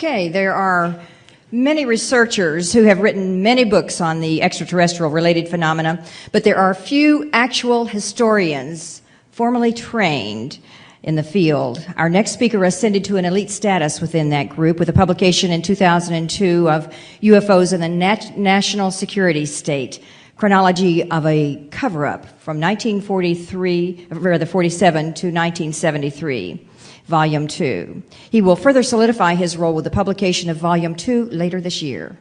Okay, there are many researchers who have written many books on the extraterrestrial-related phenomena, but there are few actual historians formally trained in the field. Our next speaker ascended to an elite status within that group with a publication in 2002 of UFOs in the National Security State, Chronology of a Cover-Up from 1947 to 1973. Volume 2. He will further solidify his role with the publication of Volume 2 later this year.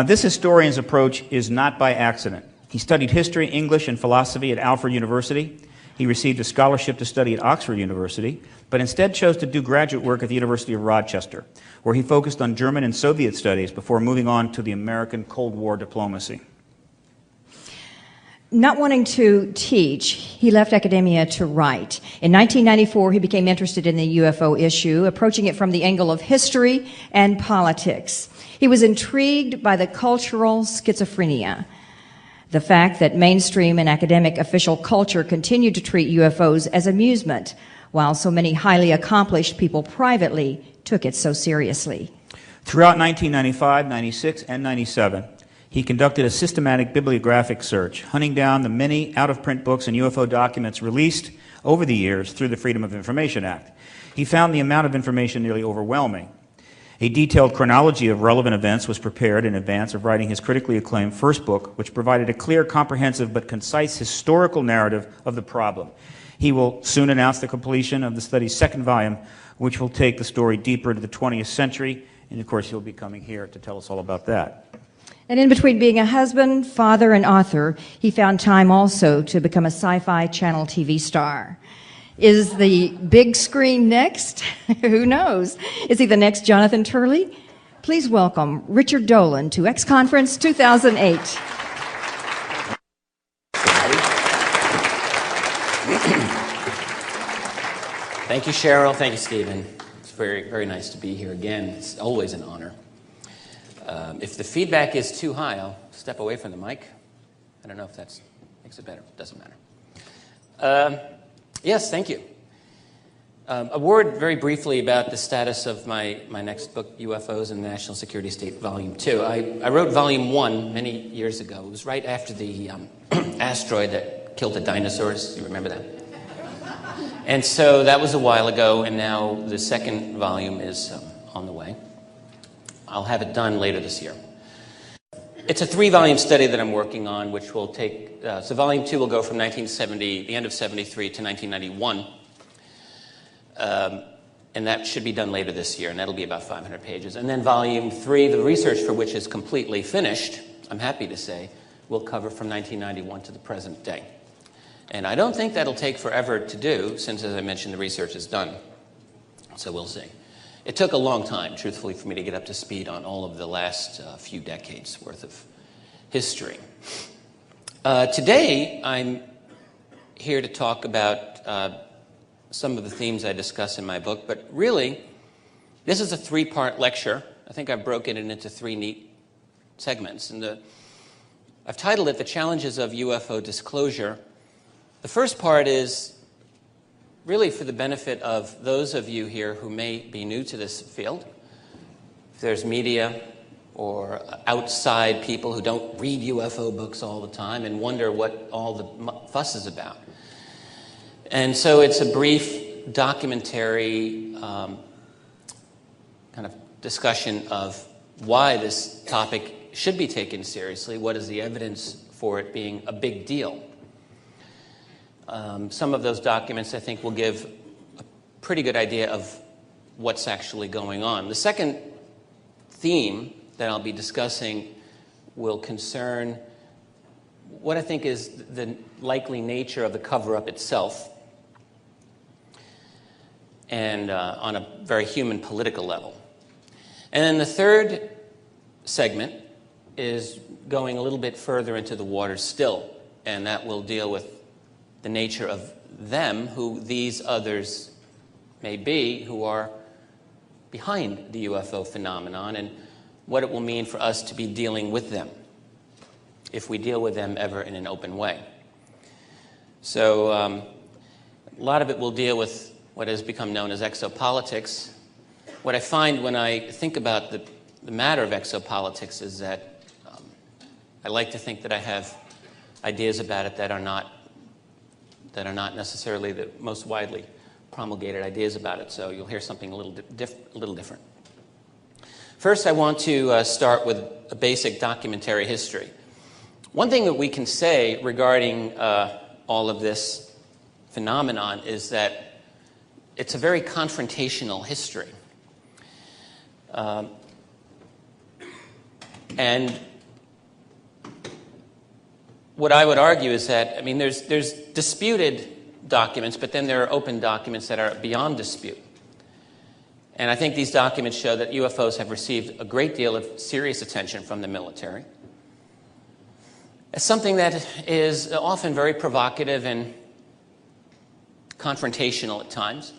This historian's approach is not by accident. He studied history, English, and philosophy at Alfred University. He received a scholarship to study at Oxford University, but instead chose to do graduate work at the University of Rochester, where he focused on German and Soviet studies before moving on to the American Cold War diplomacy. Not wanting to teach, he left academia to write. In 1994, he became interested in the UFO issue, approaching it from the angle of history and politics. He was intrigued by the cultural schizophrenia, the fact that mainstream and academic official culture continued to treat UFOs as amusement, while so many highly accomplished people privately took it so seriously. Throughout 1995, 96, and 97, he conducted a systematic bibliographic search, hunting down the many out-of-print books and UFO documents released over the years through the Freedom of Information Act. He found the amount of information nearly overwhelming. A detailed chronology of relevant events was prepared in advance of writing his critically acclaimed first book, which provided a clear, comprehensive, but concise historical narrative of the problem. He will soon announce the completion of the study's second volume, which will take the story deeper into the 20th century, and of course he'll be coming here to tell us all about that. And in between being a husband, father, and author, he found time also to become a sci-fi channel TV star. Is the big screen next? Who knows? Is he the next Jonathan Turley? Please welcome Richard Dolan to X Conference 2008. Thank you, Cheryl. Thank you, Stephen. It's very, very nice to be here again. It's always an honor. If the feedback is too high, I'll step away from the mic. I don't know if that makes it better. It doesn't matter. Yes, thank you. A word very briefly about the status of my next book, UFOs in the National Security State, Volume 2. I wrote Volume 1 many years ago. It was right after the asteroid that killed the dinosaurs. You remember that? And so that was a while ago, and now the second volume is on the way. I'll have it done later this year. It's a 3-volume study that I'm working on, which will take, so Volume 2 will go from the end of 73 to 1991. And that should be done later this year, and that'll be about 500 pages. And then Volume 3, the research for which is completely finished, I'm happy to say, will cover from 1991 to the present day. And I don't think that'll take forever to do, since, as I mentioned, the research is done. So we'll see. It took a long time, truthfully, for me to get up to speed on all of the last few decades worth of history. Today, I'm here to talk about some of the themes I discuss in my book, but really, this is a 3-part lecture. I think I've broken it into 3 neat segments. And I've titled it The Challenges of UFO Disclosure. The first part is really for the benefit of those of you here who may be new to this field. If there's media or outside people who don't read UFO books all the time and wonder what all the fuss is about. And so it's a brief documentary kind of discussion of why this topic should be taken seriously. What is the evidence for it being a big deal? Some of those documents, I think, will give a pretty good idea of what's actually going on. The second theme that I'll be discussing will concern what I think is the likely nature of the cover-up itself, and on a very human political level. And then the third segment is going a little bit further into the water still, and that will deal with the nature of them, who these others may be, who are behind the UFO phenomenon, and what it will mean for us to be dealing with them, if we deal with them ever in an open way. So a lot of it will deal with what has become known as exopolitics, what I find when I think about the matter of exopolitics is that I like to think that I have ideas about it that are not necessarily the most widely promulgated ideas about it. So you'll hear something a little different. First, I want to start with a basic documentary history. One thing that we can say regarding all of this phenomenon is that it's a very confrontational history. And what I would argue is that, I mean, there's disputed documents, but then there are open documents that are beyond dispute. And I think these documents show that UFOs have received a great deal of serious attention from the military as something that is often very provocative and confrontational at times.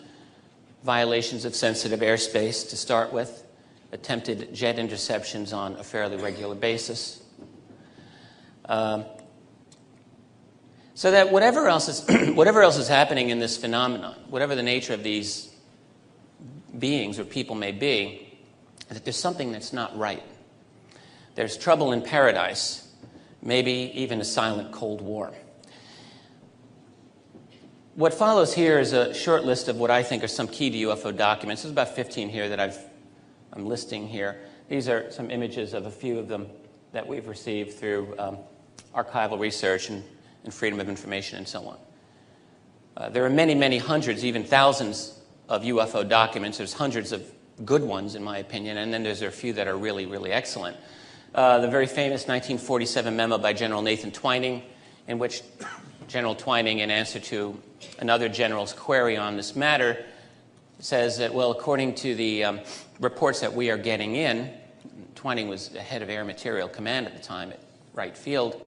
Violations of sensitive airspace to start with, attempted jet interceptions on a fairly regular basis. So that whatever else is happening in this phenomenon, whatever the nature of these beings or people may be, that there's something that's not right. There's trouble in paradise, maybe even a silent Cold War. What follows here is a short list of what I think are some key to UFO documents. There's about 15 here that I'm listing here. These are some images of a few of them that we've received through archival research and freedom of information and so on. There are many, many hundreds, even thousands of UFO documents. There's hundreds of good ones, in my opinion, and then there's a few that are really, really excellent. The very famous 1947 memo by General Nathan Twining, in which General Twining, in answer to another general's query on this matter, says that, well, according to the reports that we are getting in, Twining was the head of Air Material Command at the time at Wright Field.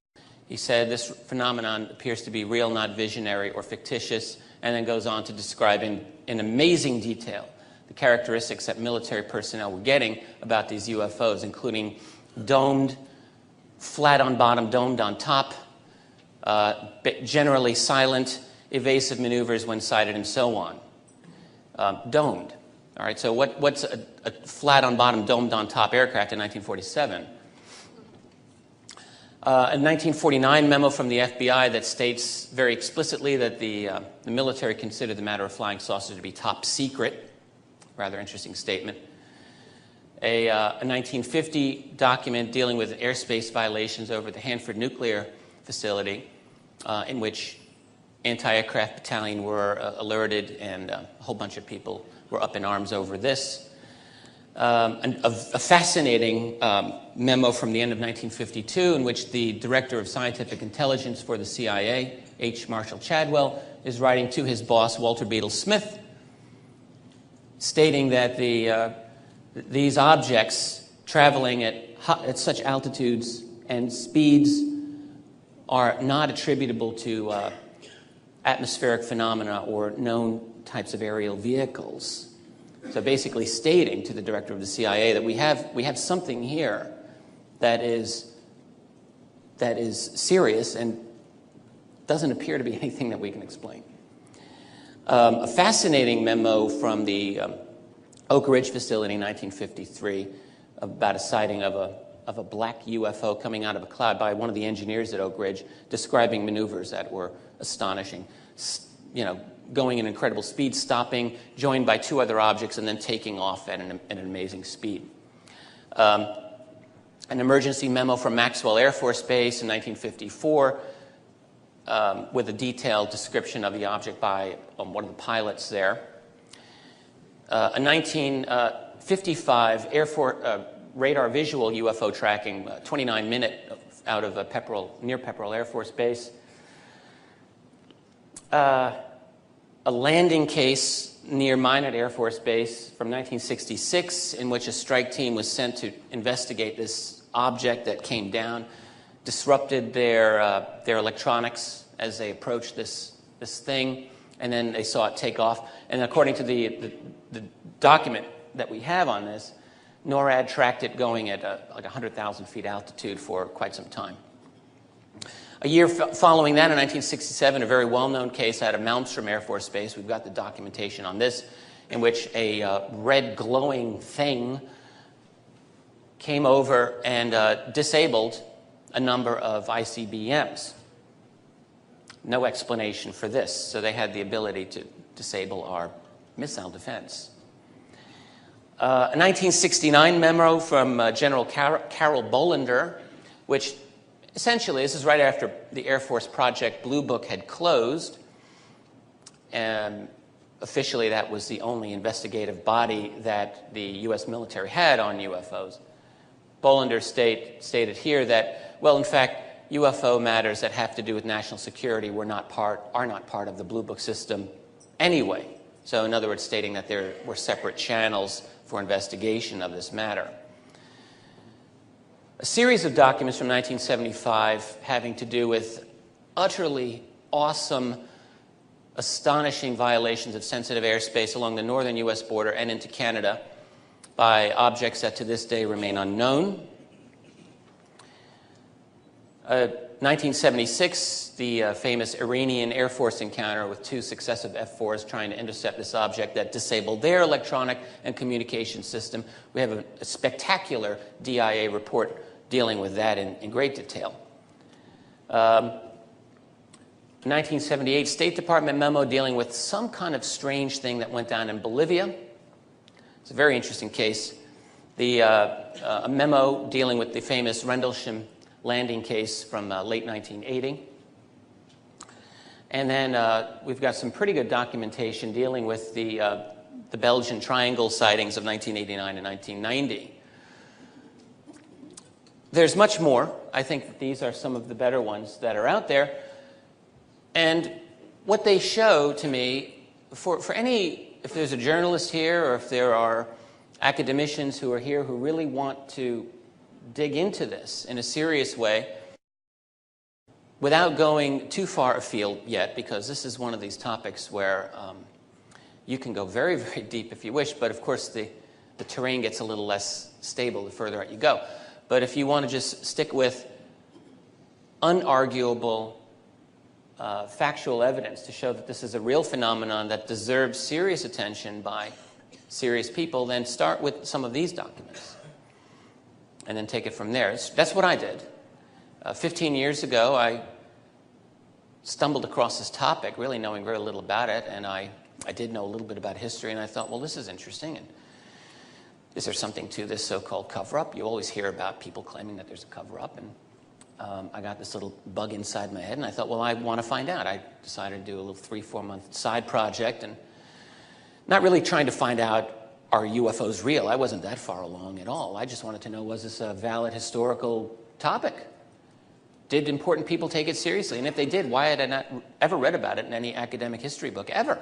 He said this phenomenon appears to be real, not visionary or fictitious, and then goes on to describe in amazing detail the characteristics that military personnel were getting about these UFOs, including domed, flat on bottom, domed on top, generally silent, evasive maneuvers when sighted, and so on. Domed. All right, so what's a flat on bottom, domed on top aircraft in 1947? A 1949 memo from the FBI that states very explicitly that the military considered the matter of flying saucers to be top secret. Rather interesting statement. A 1950 document dealing with airspace violations over the Hanford nuclear facility, in which anti-aircraft battalion were alerted, and a whole bunch of people were up in arms over this. A fascinating memo from the end of 1952 in which the Director of Scientific Intelligence for the CIA, H. Marshall Chadwell, is writing to his boss, Walter Beadle Smith, stating that these objects traveling at such altitudes and speeds are not attributable to atmospheric phenomena or known types of aerial vehicles. So basically stating to the director of the CIA that we have something here that is serious and doesn't appear to be anything that we can explain. A fascinating memo from the Oak Ridge facility in 1953 about a sighting of a black UFO coming out of a cloud by one of the engineers at Oak Ridge, describing maneuvers that were astonishing. Going at incredible speed, stopping, joined by two other objects, and then taking off at an amazing speed. An emergency memo from Maxwell Air Force Base in 1954 with a detailed description of the object by one of the pilots there. A 1955 Air Force radar visual UFO tracking, 29-minute out of near Pepperell Air Force Base. A landing case near Minot Air Force Base from 1966 in which a strike team was sent to investigate this object that came down, disrupted their electronics as they approached this thing, and then they saw it take off. And according to the document that we have on this, NORAD tracked it going at like 100,000 feet altitude for quite some time. A year following that, in 1967, a very well-known case out of Malmstrom Air Force Base, we've got the documentation on this, in which a red glowing thing came over and disabled a number of ICBMs. No explanation for this, so they had the ability to disable our missile defense. A 1969 memo from General Carol Bolander, which essentially, this is right after the Air Force Project Blue Book had closed, and officially that was the only investigative body that the U.S. military had on UFOs. Bolander stated here that, well, in fact, UFO matters that have to do with national security are not part of the Blue Book system anyway. So in other words, stating that there were separate channels for investigation of this matter. A series of documents from 1975 having to do with utterly awesome, astonishing violations of sensitive airspace along the northern U.S. border and into Canada by objects that to this day remain unknown. 1976, the famous Iranian Air Force encounter with two successive F-4s trying to intercept this object that disabled their electronic and communication system. We have a spectacular DIA report dealing with that in great detail. 1978 State Department memo dealing with some kind of strange thing that went down in Bolivia. It's a very interesting case. A memo dealing with the famous Rendlesham landing case from late 1980. And then we've got some pretty good documentation dealing with the Belgian Triangle sightings of 1989 and 1990. There's much more. I think that these are some of the better ones that are out there. And what they show to me, if there's a journalist here or if there are academicians who are here who really want to dig into this in a serious way without going too far afield yet, because this is one of these topics where you can go very, very deep if you wish, but of course the terrain gets a little less stable the further out you go. But if you want to just stick with unarguable factual evidence to show that this is a real phenomenon that deserves serious attention by serious people, then start with some of these documents and then take it from there. That's what I did. 15 years ago, I stumbled across this topic, really knowing very little about it, and I did know a little bit about history, and I thought, well, this is interesting, and is there something to this so-called cover-up? You always hear about people claiming that there's a cover-up, and I got this little bug inside my head, and I thought, well, I want to find out. I decided to do a little 3-4 month side project, and not really trying to find out, are UFOs real? I wasn't that far along at all. I just wanted to know, was this a valid historical topic? Did important people take it seriously? And if they did, why had I not ever read about it in any academic history book, ever?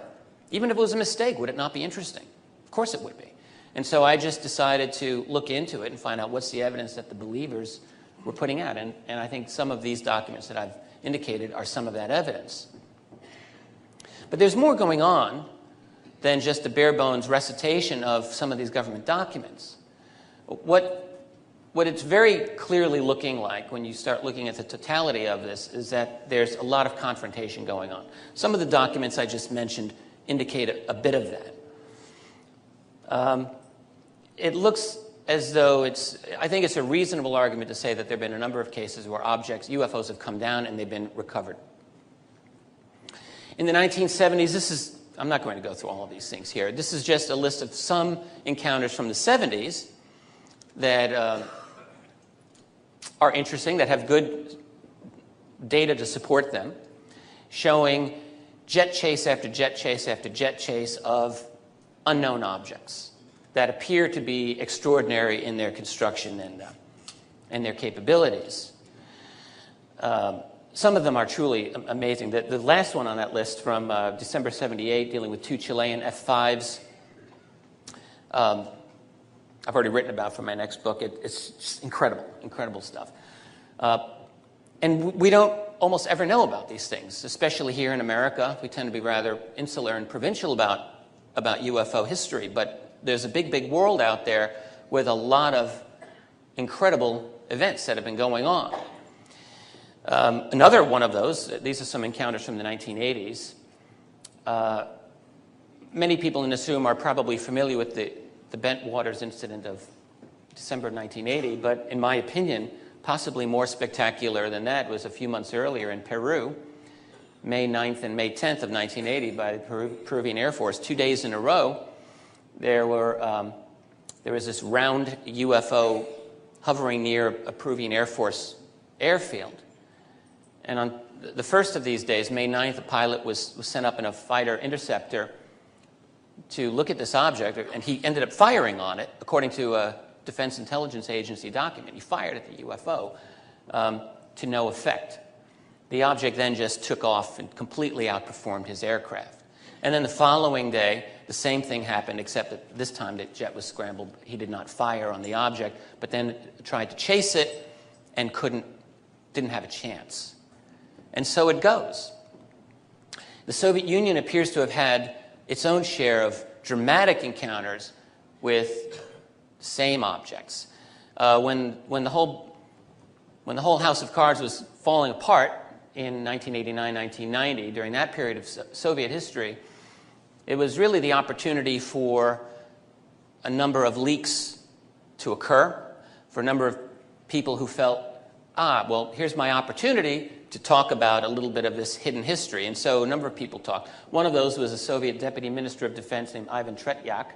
Even if it was a mistake, would it not be interesting? Of course it would be. And so I just decided to look into it and find out what's the evidence that the believers were putting out. And I think some of these documents that I've indicated are some of that evidence. But there's more going on than just a bare-bones recitation of some of these government documents. What it's very clearly looking like when you start looking at the totality of this is that there's a lot of confrontation going on. Some of the documents I just mentioned indicate a bit of that. It looks as though I think it's a reasonable argument to say that there have been a number of cases where UFOs have come down and they've been recovered. In the 1970s, I'm not going to go through all of these things here. This is just a list of some encounters from the 70s that are interesting, that have good data to support them, showing jet chase after jet chase after jet chase of unknown objects that appear to be extraordinary in their construction and their capabilities. Some of them are truly amazing. The last one on that list from December 78, dealing with 2 Chilean F-5s, I've already written about for my next book. It's just incredible stuff. And we don't almost ever know about these things, especially here in America. We tend to be rather insular and provincial about UFO history, but there's a big world out there with a lot of incredible events that have been going on. Another one of those, these are some encounters from the 1980s. Many people in this room are probably familiar with the Bent Waters incident of December 1980, but in my opinion, possibly more spectacular than that was a few months earlier in Peru, May 9th and May 10th of 1980 by the Peruvian Air Force. 2 days in a row, there was this round UFO hovering near a Peruvian Air Force airfield. And on the first of these days, May 9th, a pilot was sent up in a fighter interceptor to look at this object, and he ended up firing on it, according to a Defense Intelligence Agency document. He fired at the UFO to no effect. The object then just took off and completely outperformed his aircraft. And then the following day, the same thing happened, except that this time the jet was scrambled. He did not fire on the object, but then tried to chase it and didn't have a chance. And so it goes. The Soviet Union appears to have had its own share of dramatic encounters with same objects. When the whole house of cards was falling apart in 1989, 1990, during that period of Soviet history, it was really the opportunity for a number of leaks to occur, for a number of people who felt, well, here's my opportunity to talk about a little bit of this hidden history. And so a number of people talked. One of those was a Soviet Deputy Minister of Defense named Ivan Tretyak.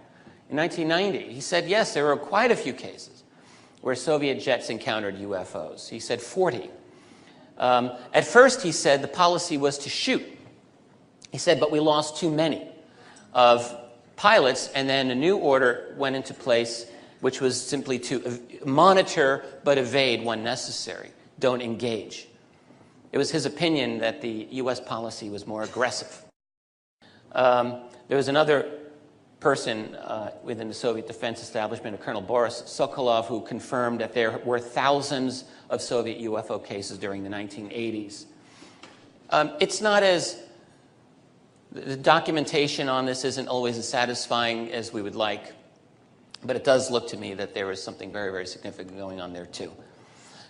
In 1990, he said, yes, there were quite a few cases where Soviet jets encountered UFOs. He said 40. At first, he said the policy was to shoot. He said, but we lost too many of pilots, and then a new order went into place, which was simply to monitor but evade when necessary. Don't engage. It was his opinion that the U.S. policy was more aggressive. There was another person within the Soviet defense establishment, a Colonel Boris Sokolov, who confirmed that there were thousands of Soviet UFO cases during the 1980s. It's not as... The documentation on this isn't always as satisfying as we would like, but it does look to me that there is something very, very significant going on there, too.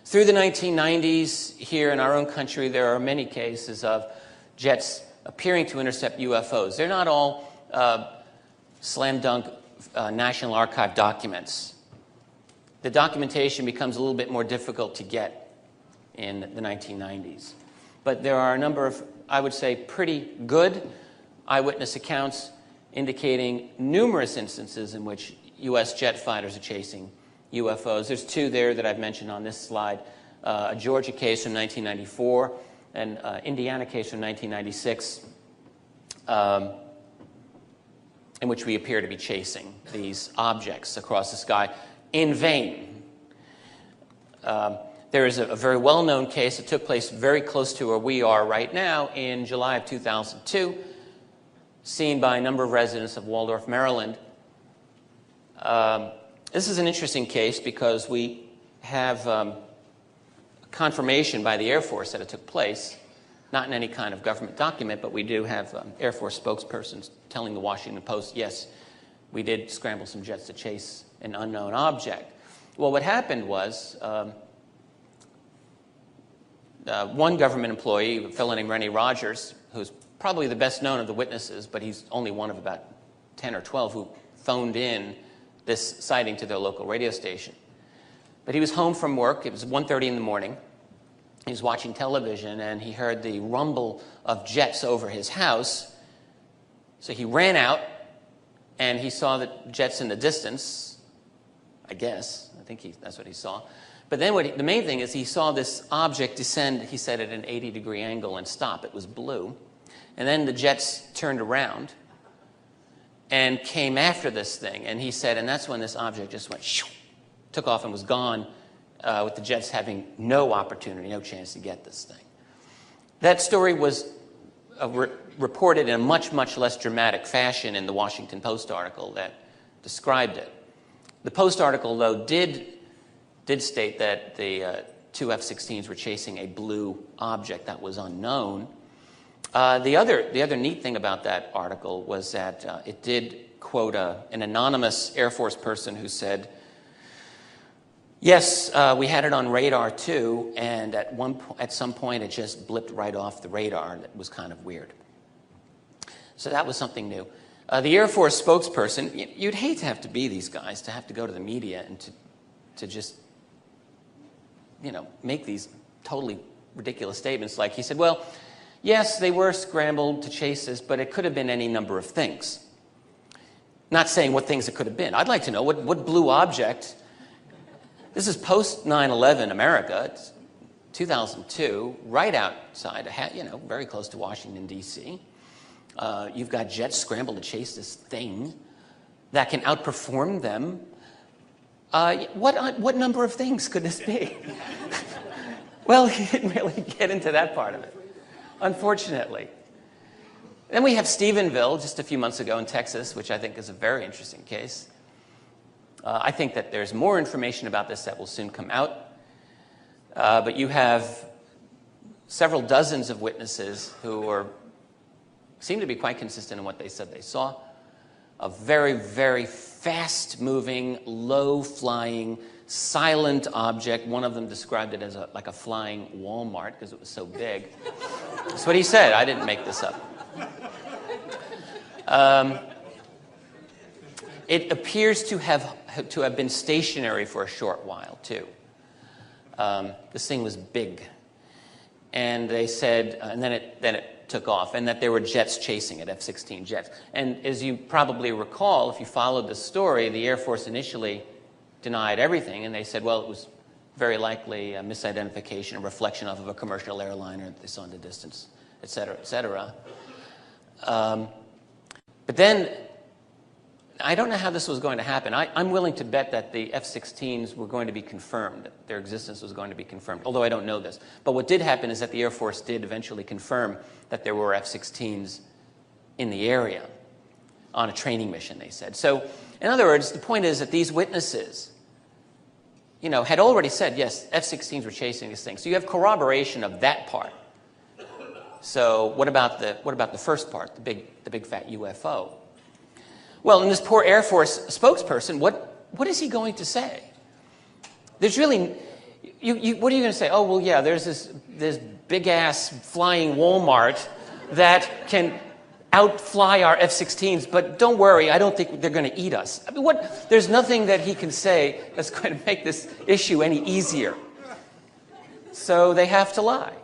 Through the 1990s, here in our own country, there are many cases of jets appearing to intercept UFOs. They're not all slam-dunk National Archive documents. The documentation becomes a little bit more difficult to get in the 1990s. But there are a number of, I would say, pretty good eyewitness accounts indicating numerous instances in which U.S. jet fighters are chasing UFOs. There's two there that I've mentioned on this slide. A Georgia case from 1994 and Indiana case from 1996 in which we appear to be chasing these objects across the sky in vain. There is a very well-known case that took place very close to where we are right now in July of 2002, seen by a number of residents of Waldorf, Maryland. This is an interesting case because we have confirmation by the Air Force that it took place, not in any kind of government document, but we do have Air Force spokespersons telling the Washington Post, yes, we did scramble some jets to chase an unknown object. Well, what happened was one government employee, a fellow named Rennie Rogers, who's probably the best known of the witnesses, but he's only one of about 10 or 12 who phoned in this sighting to their local radio station. But he was home from work. It was 1:30 in the morning. He was watching television, and he heard the rumble of jets over his house. So he ran out, and he saw the jets in the distance, I guess. I think that's what he saw. But then the main thing is he saw this object descend, he said, at an 80-degree angle and stop. It was blue. And then the jets turned around and came after this thing. And he said, and that's when this object just went, shoo, took off and was gone, with the jets having no opportunity, no chance to get this thing. That story was reported in a much, much less dramatic fashion in the Washington Post article that described it. The Post article, though, did state that the two F-16s were chasing a blue object that was unknown. The other neat thing about that article was that it did quote an anonymous Air Force person who said, yes, we had it on radar too, and at some point it just blipped right off the radar, and it was kind of weird. So that was something new. The Air Force spokesperson, you'd hate to have to be these guys, to have to go to the media and to just, make these totally ridiculous statements. Like he said, well, yes, they were scrambled to chase this, but it could have been any number of things. Not saying what things it could have been. I'd like to know what blue object. This is post 9/11 America. It's 2002, right outside, very close to Washington, D.C. You've got jets scrambled to chase this thing that can outperform them. What number of things could this be? Well, he didn't really get into that part of it, unfortunately. Then we have Stephenville just a few months ago in Texas, which I think is a very interesting case. I think that there's more information about this that will soon come out. But you have several dozens of witnesses who seem to be quite consistent in what they said they saw. A very, very fast-moving, low-flying, silent object. One of them described it as like a flying Walmart because it was so big. That's what he said. I didn't make this up. It appears to have been stationary for a short while, too. This thing was big. And they said, and then it took off, and that there were jets chasing it, F-16 jets. And as you probably recall, if you followed the story, the Air Force initially denied everything, and they said, well, it was very likely a misidentification, a reflection of a commercial airliner that they saw in the distance, et cetera, et cetera. But then, I don't know how this was going to happen. I'm willing to bet that the F-16s were going to be confirmed, that their existence was going to be confirmed, although I don't know this. But what did happen is that the Air Force did eventually confirm that there were F-16s in the area on a training mission, they said. So, in other words, the point is that these witnesses, had already said, yes, F-16s were chasing this thing. So you have corroboration of that part. So what about the first part, the big fat UFO? Well, and this poor Air Force spokesperson, what is he going to say? There's really, what are you going to say? Oh, well, yeah, there's this big-ass flying Walmart that can outfly our F-16s, but don't worry, I don't think they're going to eat us. I mean, there's nothing that he can say that's going to make this issue any easier. So they have to lie.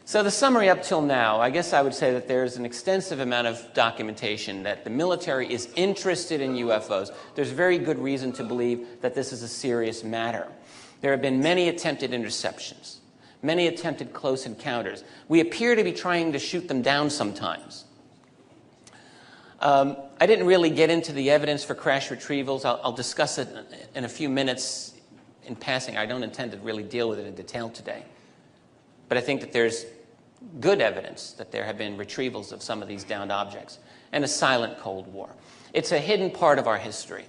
So the summary up till now, I guess I would say that there's an extensive amount of documentation that the military is interested in UFOs. There's very good reason to believe that this is a serious matter. There have been many attempted interceptions, many attempted close encounters. We appear to be trying to shoot them down sometimes. I didn't really get into the evidence for crash retrievals. I'll discuss it in a few minutes in passing. I don't intend to really deal with it in detail today. But I think that there's good evidence that there have been retrievals of some of these downed objects and a silent Cold War. It's a hidden part of our history.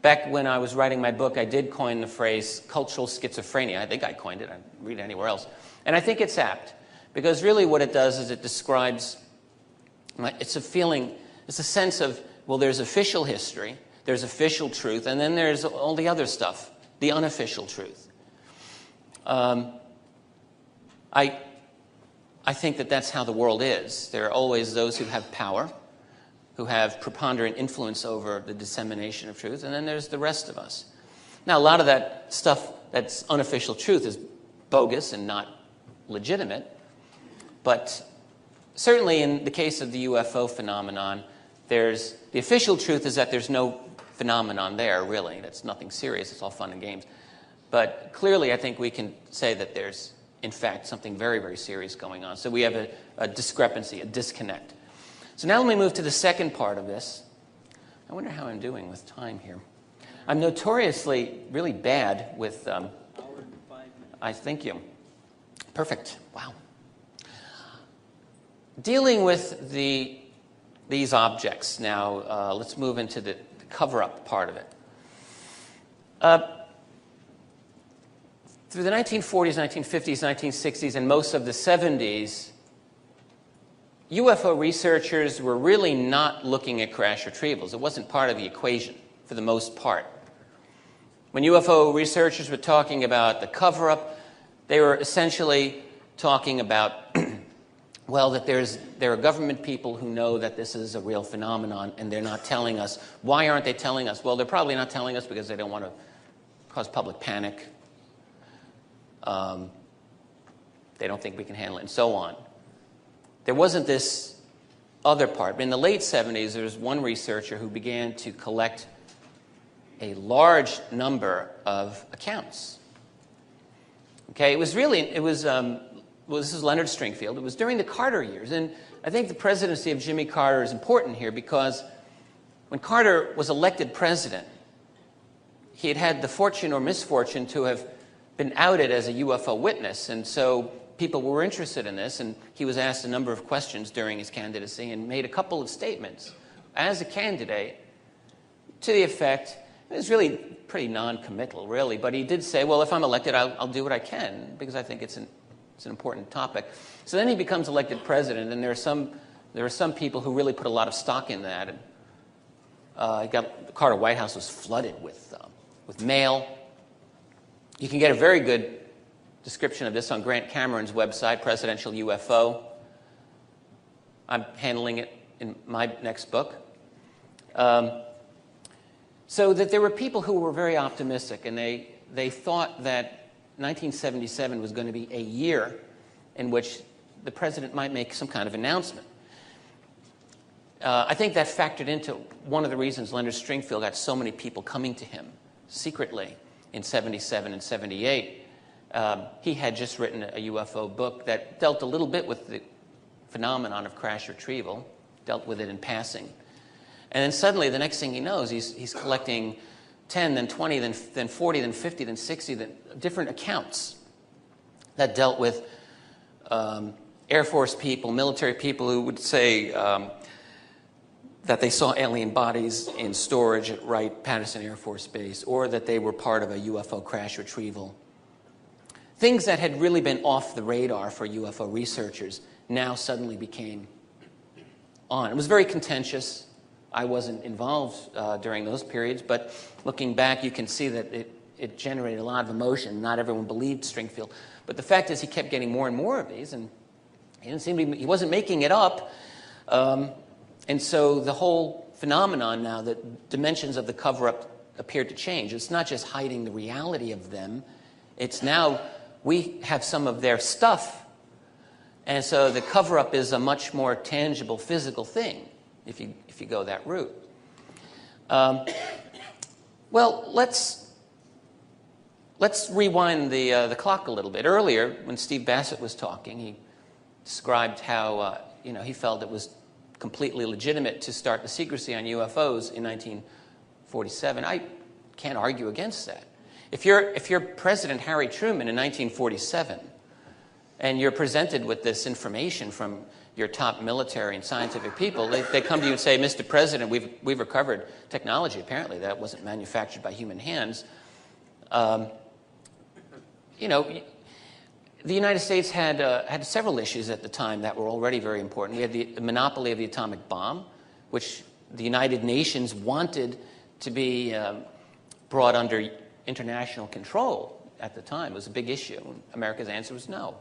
Back when I was writing my book, I did coin the phrase cultural schizophrenia. I think I coined it. I didn't read it anywhere else. And I think it's apt because really what it does is it describes, it's a feeling, it's a sense of, well, there's official history, there's official truth, and then there's all the other stuff, the unofficial truth. I think that that's how the world is. There are always those who have power, who have preponderant influence over the dissemination of truth, and then there's the rest of us. Now, a lot of that stuff that's unofficial truth is bogus and not legitimate, but certainly in the case of the UFO phenomenon, the official truth is that there's no phenomenon there, really. That's nothing serious. It's all fun and games. But clearly, I think we can say that there's, in fact, something very, very serious going on. So we have a discrepancy, a disconnect. So now let me move to the second part of this. I wonder how I'm doing with time here. I'm notoriously really bad with... I thank you. Perfect. Wow. Dealing with these objects now, let's move into the cover-up part of it. Through the 1940s, 1950s, 1960s, and most of the 70s, UFO researchers were really not looking at crash retrievals. It wasn't part of the equation for the most part. When UFO researchers were talking about the cover-up, they were essentially talking about well, that there are government people who know that this is a real phenomenon and they're not telling us. Why aren't they telling us? Well, they're probably not telling us because they don't want to cause public panic. They don't think we can handle it, and so on. There wasn't this other part. But in the late 70s, there was one researcher who began to collect a large number of accounts. Okay, this is Leonard Stringfield. It was during the Carter years, and I think the presidency of Jimmy Carter is important here because when Carter was elected president, he had had the fortune or misfortune to have been outed as a UFO witness, and so people were interested in this, and he was asked a number of questions during his candidacy and made a couple of statements as a candidate to the effect, it was really pretty non-committal, really, but he did say, well, if I'm elected, I'll do what I can because I think it's an important topic. So then he becomes elected president, and there are some people who really put a lot of stock in that. And the Carter White House was flooded with mail. You can get a very good description of this on Grant Cameron's website, Presidential UFO. I'm handling it in my next book. So that there were people who were very optimistic, and they thought that 1977 was going to be a year in which the president might make some kind of announcement. I think that factored into one of the reasons Leonard Stringfield had so many people coming to him secretly in 77 and 78. He had just written a UFO book that dealt a little bit with the phenomenon of crash retrieval, dealt with it in passing. And then suddenly, the next thing he knows, he's collecting 10, then 20, then 40, then 50, then 60, then different accounts that dealt with Air Force people, military people who would say that they saw alien bodies in storage at Wright-Patterson Air Force Base, or that they were part of a UFO crash retrieval. Things that had really been off the radar for UFO researchers now suddenly became on. It was very contentious. I wasn't involved during those periods, but looking back, you can see that it generated a lot of emotion. Not everyone believed Stringfield. But the fact is he kept getting more and more of these, and he wasn't making it up. And so the whole phenomenon now, the dimensions of the cover-up appeared to change. It's not just hiding the reality of them. It's now we have some of their stuff. And so the cover-up is a much more tangible, physical thing if you go that route. Well, let's rewind the clock a little bit. Earlier, when Steve Bassett was talking, he described how he felt it was completely legitimate to start the secrecy on UFOs in 1947. I can't argue against that. If you're President Harry Truman in 1947, and you're presented with this information from your top military and scientific people, they come to you and say, Mr. President, we've recovered technology, apparently, that wasn't manufactured by human hands. The United States had several issues at the time that were already very important. We had the monopoly of the atomic bomb, which the United Nations wanted to be brought under international control at the time. It was a big issue. America's answer was no.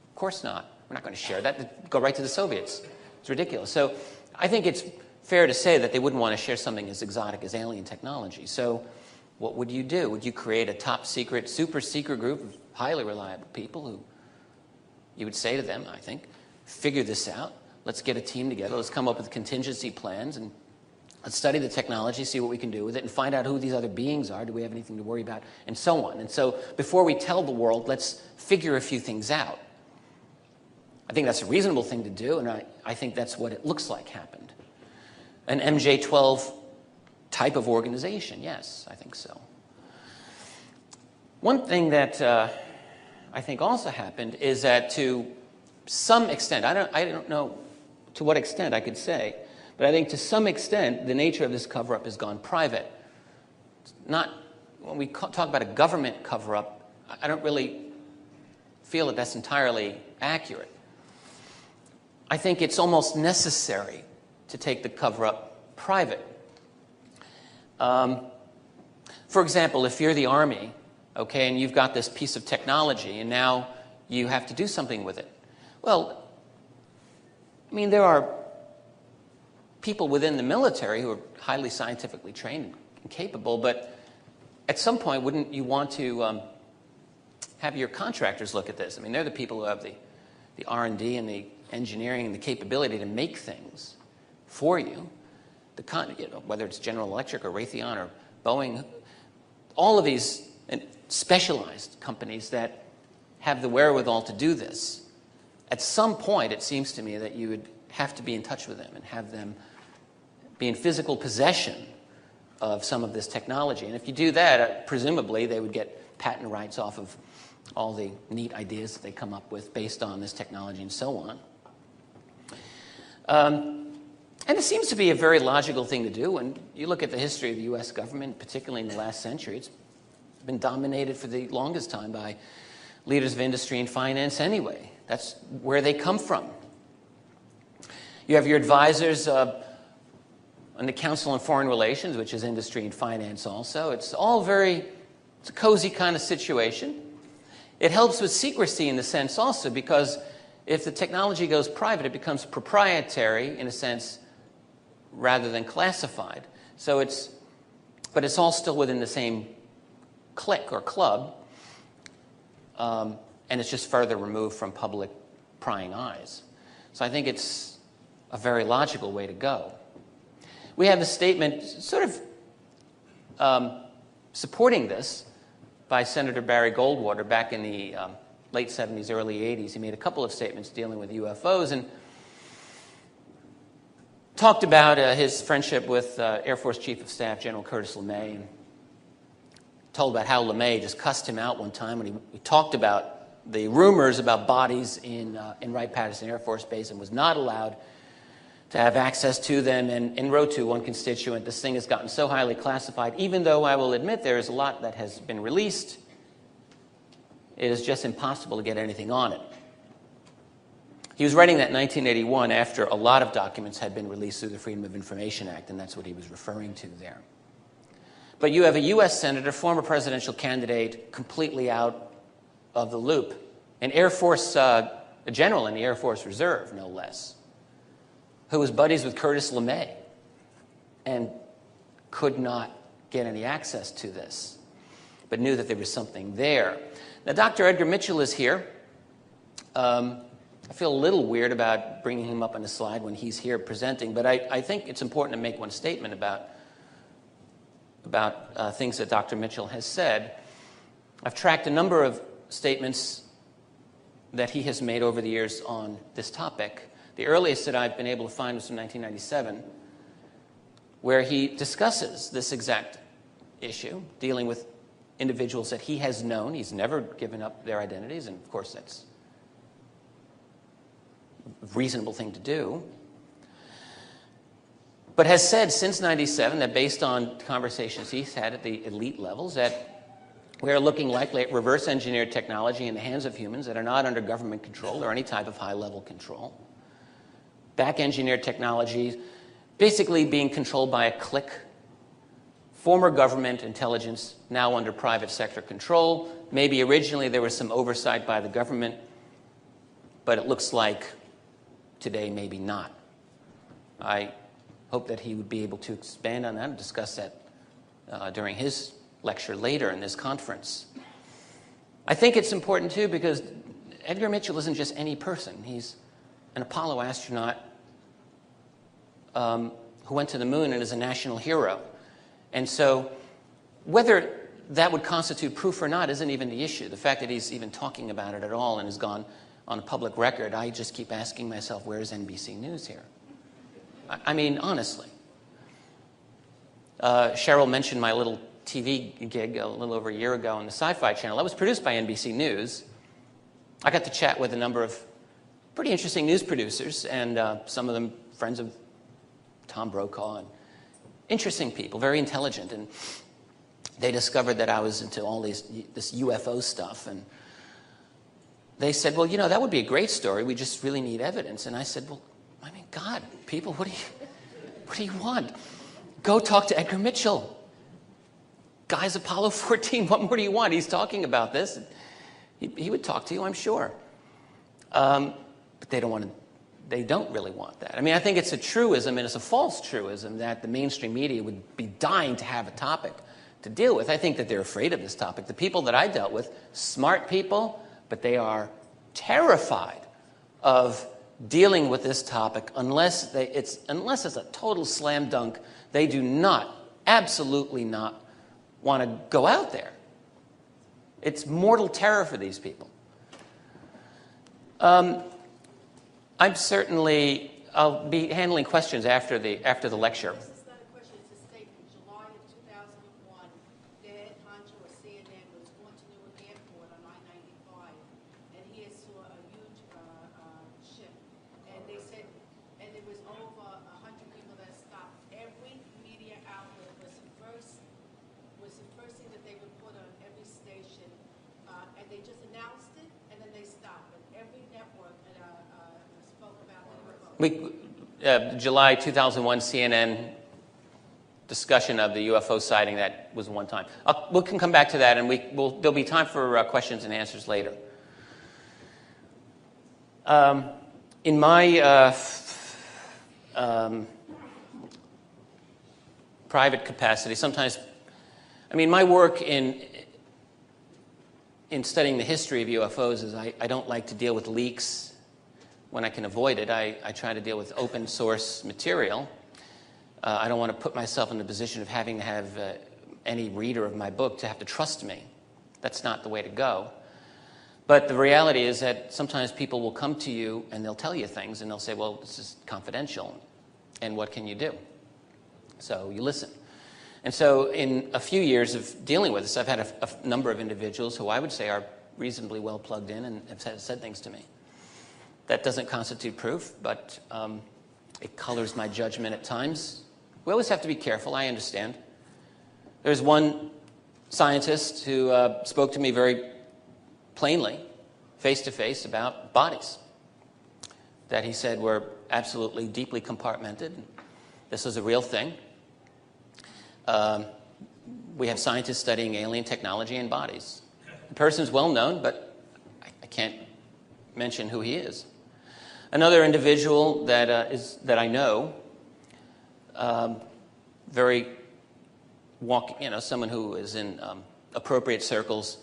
Of course not. We're not going to share that. Go right to the Soviets. It's ridiculous. So I think it's fair to say that they wouldn't want to share something as exotic as alien technology. So what would you do? Would you create a top secret, super secret group of highly reliable people who you would say to them, I think, figure this out. Let's get a team together. Let's come up with contingency plans and let's study the technology, see what we can do with it, and find out who these other beings are. Do we have anything to worry about? And so on. And so before we tell the world, let's figure a few things out. I think that's a reasonable thing to do, and I think that's what it looks like happened. An MJ-12 type of organization, yes, I think so. One thing that I think also happened is that to some extent, I don't know to what extent I could say, but I think to some extent the nature of this cover-up has gone private. It's not, when we talk about a government cover-up, I don't really feel that that's entirely accurate. I think it's almost necessary to take the cover-up private. For example, if you're the Army, okay, and you've got this piece of technology, and now you have to do something with it. Well, I mean, there are people within the military who are highly scientifically trained and capable, but at some point, wouldn't you want to have your contractors look at this? I mean, they're the people who have the R&D and the engineering and the capability to make things for you. Whether it's General Electric or Raytheon or Boeing, all of these specialized companies that have the wherewithal to do this. At some point, it seems to me that you would have to be in touch with them and have them be in physical possession of some of this technology. And if you do that, presumably they would get patent rights off of all the neat ideas that they come up with based on this technology and so on. And it seems to be a very logical thing to do. When you look at the history of the U.S. government, particularly in the last century, it's been dominated for the longest time by leaders of industry and finance anyway. That's where they come from. You have your advisors on the Council on Foreign Relations, which is industry and finance also. It's a cozy kind of situation. It helps with secrecy in the sense also, because if the technology goes private, it becomes proprietary in a sense rather than classified. But it's all still within the same clique or club, and it's just further removed from public prying eyes. So I think it's a very logical way to go. We have a statement sort of supporting this by Senator Barry Goldwater back in the late 70s, early 80s. He made a couple of statements dealing with UFOs and talked about his friendship with Air Force Chief of Staff General Curtis LeMay, and told about how LeMay just cussed him out one time when he talked about the rumors about bodies in Wright-Patterson Air Force Base and was not allowed to have access to them, and wrote to one constituent, this thing has gotten so highly classified, even though I will admit there is a lot that has been released, it is just impossible to get anything on it. He was writing that in 1981 after a lot of documents had been released through the Freedom of Information Act, and that's what he was referring to there. But you have a U.S. senator, former presidential candidate, completely out of the loop, an Air Force, a general in the Air Force Reserve, no less, who was buddies with Curtis LeMay and could not get any access to this, but knew that there was something there. Now, Dr. Edgar Mitchell is here. I feel a little weird about bringing him up on the slide when he's here presenting, but I think it's important to make one statement about things that Dr. Mitchell has said. I've tracked a number of statements that he has made over the years on this topic. The earliest that I've been able to find was from 1997, where he discusses this exact issue, dealing with individuals that he has known. He's never given up their identities, and of course that's a reasonable thing to do. But has said since 97 that based on conversations he's had at the elite levels, that we are looking likely at reverse-engineered technology in the hands of humans that are not under government control or any type of high-level control. Back-engineered technologies basically being controlled by a clique, former government intelligence now under private sector control. Maybe originally there was some oversight by the government, but it looks like today maybe not. I hope that he would be able to expand on that and discuss that during his lecture later in this conference. I think it's important too because Edgar Mitchell isn't just any person. He's an Apollo astronaut who went to the moon and is a national hero. And so whether that would constitute proof or not isn't even the issue. The fact that he's even talking about it at all and has gone on a public record, I just keep asking myself, where's NBC News here? I mean, honestly. Cheryl mentioned my little TV gig a little over a year ago on the Sci-Fi Channel. That was produced by NBC News. I got to chat with a number of pretty interesting news producers, and some of them friends of Tom Brokaw, and interesting people, very intelligent. And they discovered that I was into all this UFO stuff, and they said, well, you know, that would be a great story. We just really need evidence. And I said, well, I mean, God, people, what do you want? Go talk to Edgar Mitchell. Guy's Apollo 14, what more do you want? He's talking about this. He would talk to you, I'm sure. But they don't want to they don't really want that. I mean, I think it's a truism, and it's a false truism, that the mainstream media would be dying to have a topic to deal with. I think that they're afraid of this topic. The people that I dealt with, smart people, but they are terrified of dealing with this topic unless it's a total slam dunk. They do not, absolutely not, want to go out there. It's mortal terror for these people. I'll be handling questions after the lecture. This is not a question, it's a statement. July of 2001, the head honcho of CNN was going to Newark Airport on I-95, and he had saw a huge ship. And they said, and there was over 100 people that stopped. Every media outlet was the first thing that they would put on every station, and they just announced it, and then they stopped. But every network spoke about it. July 2001 CNN discussion of the UFO sighting, that was one time. We can come back to that, and there'll be time for questions and answers later. In my private capacity, sometimes, I mean, my work in studying the history of UFOs is I don't like to deal with leaks when I can avoid it. I try to deal with open source material. I don't want to put myself in the position of having to have any reader of my book to have to trust me. That's not the way to go. But the reality is that sometimes people will come to you and they'll tell you things and they'll say, well, this is confidential, and what can you do? So you listen. And so in a few years of dealing with this, I've had a number of individuals who I would say are reasonably well plugged in and have said things to me. That doesn't constitute proof, but it colors my judgment at times. We always have to be careful, I understand. There's one scientist who spoke to me very plainly, face-to-face, about bodies that he said were absolutely deeply compartmented. This was a real thing. We have scientists studying alien technology and bodies. The person's well known, but I can't mention who he is. Another individual that I know, someone who is in appropriate circles,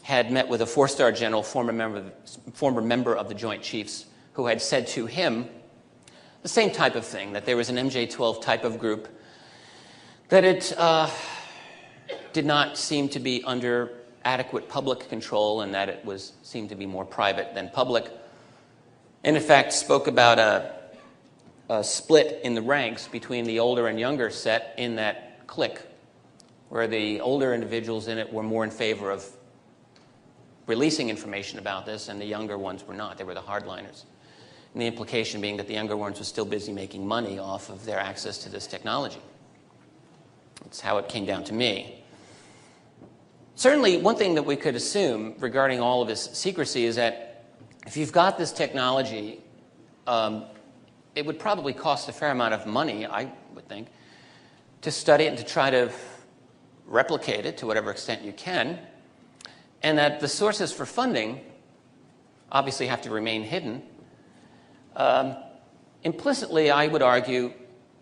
had met with a four-star general, former member of the Joint Chiefs, who had said to him the same type of thing, that there was an MJ-12 type of group, that it did not seem to be under adequate public control, and that it seemed to be more private than public. And in fact, spoke about a split in the ranks between the older and younger set in that clique, where the older individuals in it were more in favor of releasing information about this, and the younger ones were not. They were the hardliners. And the implication being that the younger ones were still busy making money off of their access to this technology. That's how it came down to me. Certainly, one thing that we could assume regarding all of this secrecy is that if you've got this technology, it would probably cost a fair amount of money, I would think, to study it and to try to replicate it to whatever extent you can, and that the sources for funding obviously have to remain hidden. Implicitly, I would argue,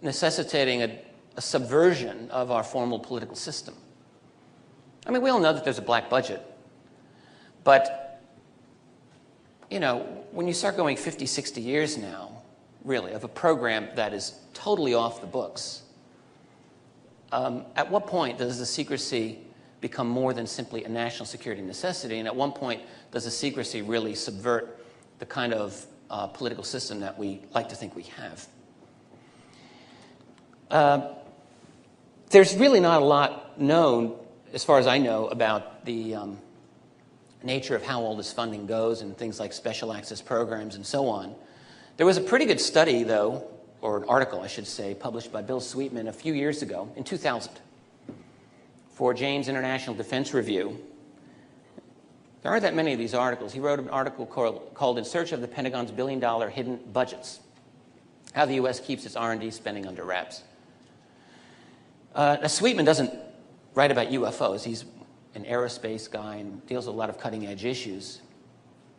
necessitating a subversion of our formal political system. I mean, we all know that there's a black budget, but when you start going 50, 60 years now, really, of a program that is totally off the books, at what point does the secrecy become more than simply a national security necessity? And at one point, does the secrecy really subvert the kind of political system that we like to think we have? There's really not a lot known, as far as I know, about the nature of how all this funding goes and things like special access programs and so on. There was a pretty good study, though, or an article, I should say, published by Bill Sweetman a few years ago, in 2000, for Jane's International Defense Review. There aren't that many of these articles. He wrote an article called In Search of the Pentagon's Billion-Dollar Hidden Budgets, How the U.S. Keeps Its R&D Spending Under Wraps. Now, Sweetman doesn't write about UFOs. He's an aerospace guy and deals with a lot of cutting-edge issues.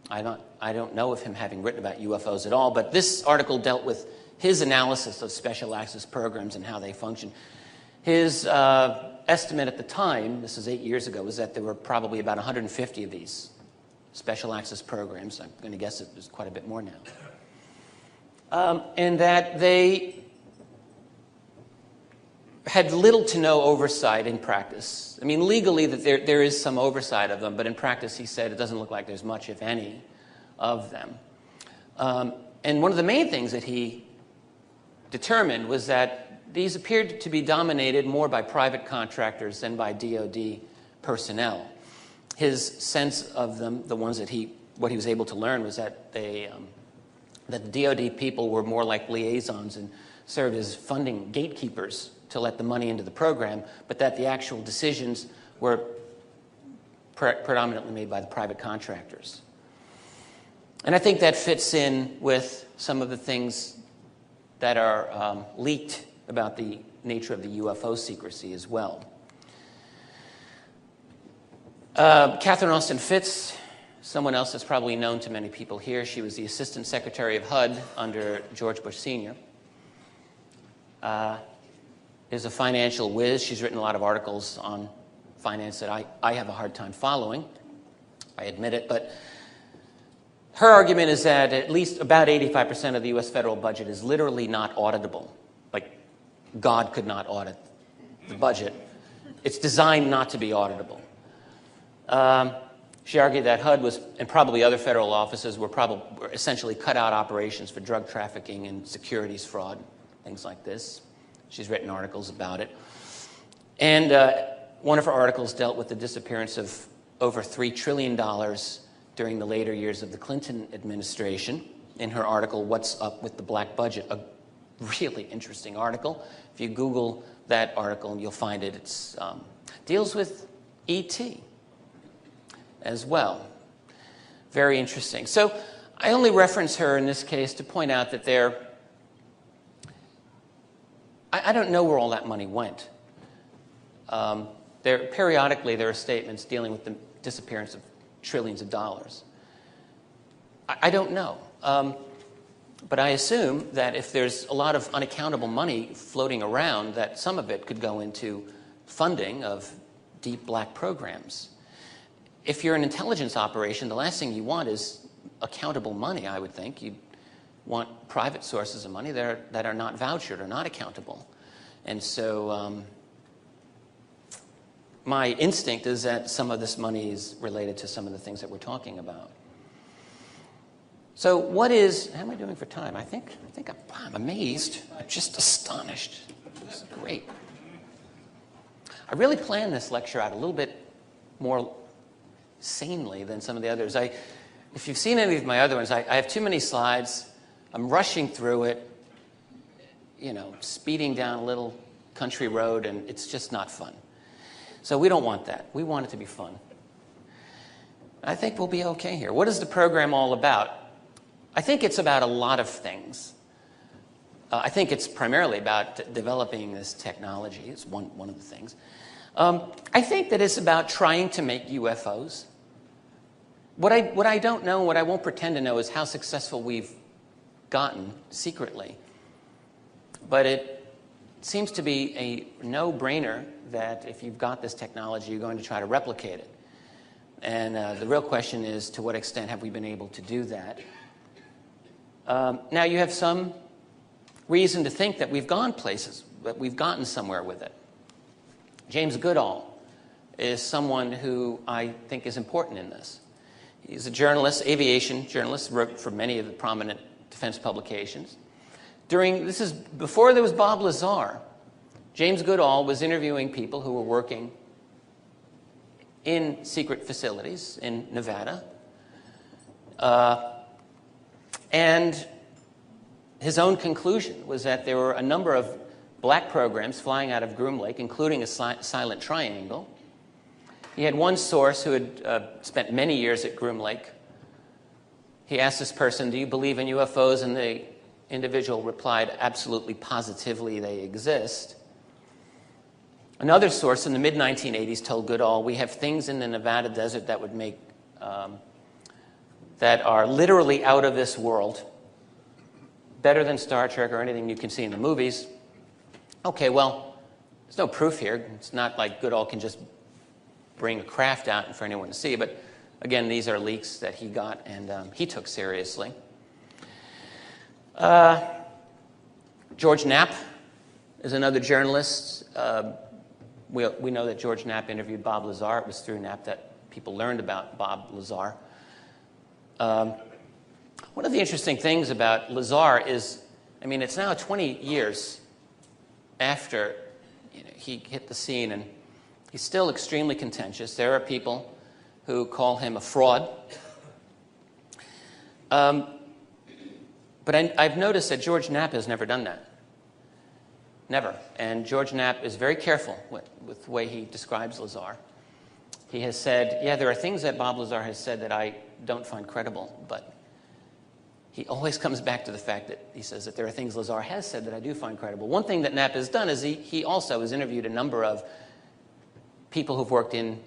I don't know of him having written about UFOs at all, but this article dealt with his analysis of special access programs and how they function. His estimate at the time, this is 8 years ago, was that there were probably about 150 of these special access programs. I'm going to guess that there's quite a bit more now. And that they had little to no oversight in practice. I mean, legally, that there is some oversight of them, but in practice, he said, it doesn't look like there's much, if any, of them. And one of the main things that he determined was that these appeared to be dominated more by private contractors than by DoD personnel. His sense of them, the ones that what he was able to learn, was that that the DoD people were more like liaisons and served as funding gatekeepers to let the money into the program, but that the actual decisions were predominantly made by the private contractors. And I think that fits in with some of the things that are leaked about the nature of the UFO secrecy as well. Catherine Austin Fitts, someone else that's probably known to many people here. She was the Assistant Secretary of HUD under George Bush Sr. Is a financial whiz. She's written a lot of articles on finance that I have a hard time following. I admit it, but her argument is that at least about 85% of the U.S. federal budget is literally not auditable. Like, God could not audit the budget. It's designed not to be auditable. She argued that HUD was, and probably other federal offices, were essentially cut out operations for drug trafficking and securities fraud, things like this. She's written articles about it. And one of her articles dealt with the disappearance of over $3 trillion during the later years of the Clinton administration. In her article, What's Up with the Black Budget? A really interesting article. If you Google that article, you'll find it. It deals with E.T. as well. Very interesting. So I only reference her in this case to point out that I don't know where all that money went. Periodically, there are statements dealing with the disappearance of trillions of dollars. I don't know. But I assume that if there's a lot of unaccountable money floating around, that some of it could go into funding of deep black programs. If you're an intelligence operation, the last thing you want is accountable money, I would think. You want private sources of money that are not vouchered or not accountable. And so my instinct is that some of this money is related to some of the things that we're talking about. So how am I doing for time? I think I'm amazed. I'm just astonished. This is great. I really planned this lecture out a little bit more sanely than some of the others. If you've seen any of my other ones, I have too many slides. I'm rushing through it, speeding down a little country road, and it's just not fun. So we don't want that. We want it to be fun. I think we'll be okay here. What is the program all about? I think it's about a lot of things. I think it's primarily about developing this technology. It's one of the things. I think that it's about trying to make UFOs. What I don't know, what I won't pretend to know, is how successful we've gotten secretly. But it seems to be a no-brainer that if you've got this technology, you're going to try to replicate it. And the real question is, to what extent have we been able to do that? Now, you have some reason to think that we've gone places, that we've gotten somewhere with it. James Goodall is someone who I think is important in this. He's a journalist, aviation journalist, wrote for many of the prominent defense publications. This is before there was Bob Lazar. James Goodall was interviewing people who were working in secret facilities in Nevada. And his own conclusion was that there were a number of black programs flying out of Groom Lake, including a silent triangle. He had one source who had spent many years at Groom Lake. He asked this person, "Do you believe in UFOs?" And the individual replied, "Absolutely, positively, they exist." Another source in the mid-1980s told Goodall, "We have things in the Nevada desert that would that are literally out of this world, better than Star Trek or anything you can see in the movies. Okay, well, there's no proof here. It's not like Goodall can just bring a craft out for anyone to see. But again, these are leaks that he got and he took seriously. George Knapp is another journalist. We know that George Knapp interviewed Bob Lazar. It was through Knapp that people learned about Bob Lazar. One of the interesting things about Lazar is, I mean, it's now 20 years after he hit the scene, and he's still extremely contentious. There are people who call him a fraud. But I've noticed that George Knapp has never done that. Never. And George Knapp is very careful with the way he describes Lazar. He has said, yeah, there are things that Bob Lazar has said that I don't find credible, but he always comes back to the fact that he says that there are things Lazar has said that I do find credible. One thing that Knapp has done is he also has interviewed a number of people who've worked in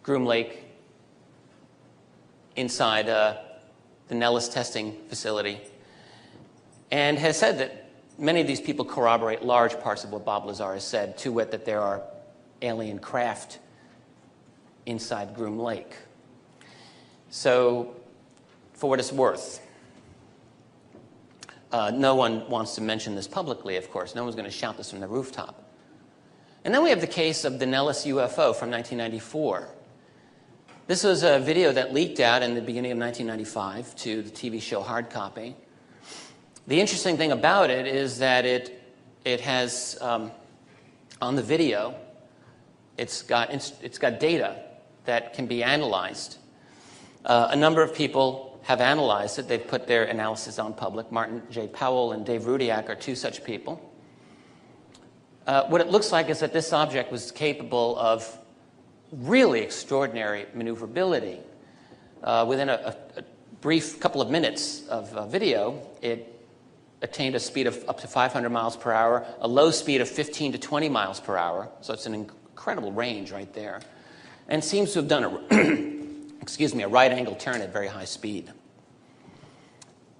Groom Lake, inside the Nellis testing facility, and has said that many of these people corroborate large parts of what Bob Lazar has said, to wit that there are alien craft inside Groom Lake. So, for what it's worth, no one wants to mention this publicly, of course. No one's going to shout this from the rooftop. And then we have the case of the Nellis UFO from 1994. This was a video that leaked out in the beginning of 1995 to the TV show Hard Copy. The interesting thing about it is that it has, on the video, it's got data that can be analyzed. A number of people have analyzed it. They've put their analysis on public. Martin J. Powell and Dave Rudiak are two such people. What it looks like is that this object was capable of really extraordinary maneuverability. Within a brief couple of minutes of video, it attained a speed of up to 500 miles per hour, a low speed of 15 to 20 miles per hour. So it's an incredible range right there. And seems to have done a right-angle turn at very high speed.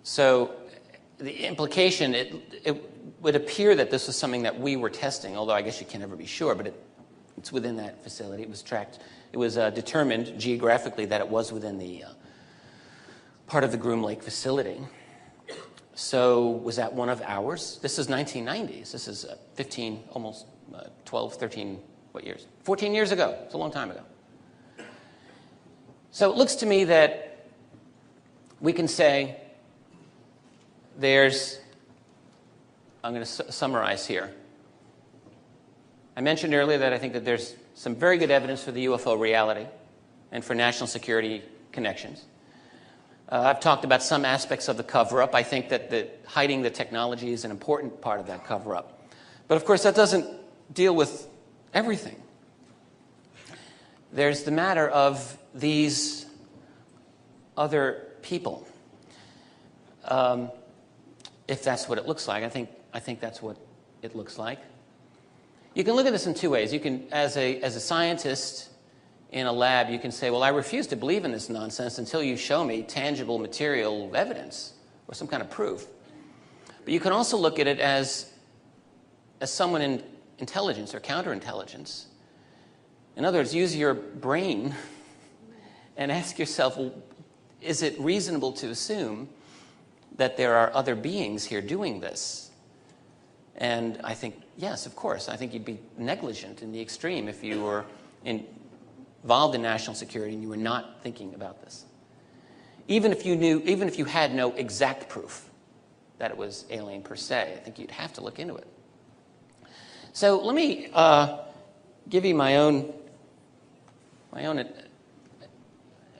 So the implication, it would appear that this was something that we were testing, although I guess you can never be sure, but it's within that facility. It was tracked. It was determined geographically that it was within the part of the Groom Lake facility. So was that one of ours? This is 1990s. This is 15, almost 12, 13, what years? 14 years ago. It's a long time ago. So it looks to me that we can say there's, I'm going to summarize here. I mentioned earlier that I think that there's some very good evidence for the UFO reality and for national security connections. I've talked about some aspects of the cover-up. I think that hiding the technology is an important part of that cover-up. But of course, that doesn't deal with everything. There's the matter of these other people. If that's what it looks like, I think that's what it looks like. You can look at this in two ways. You can, as a scientist in a lab, you can say, well, I refuse to believe in this nonsense until you show me tangible material evidence or some kind of proof. But you can also look at it as someone in intelligence or counterintelligence. In other words, use your brain and ask yourself, well, is it reasonable to assume that there are other beings here doing this? And I think, yes, of course. I think you'd be negligent in the extreme if you were involved in national security and you were not thinking about this. Even if you had no exact proof that it was alien per se, I think you'd have to look into it. So let me give you my own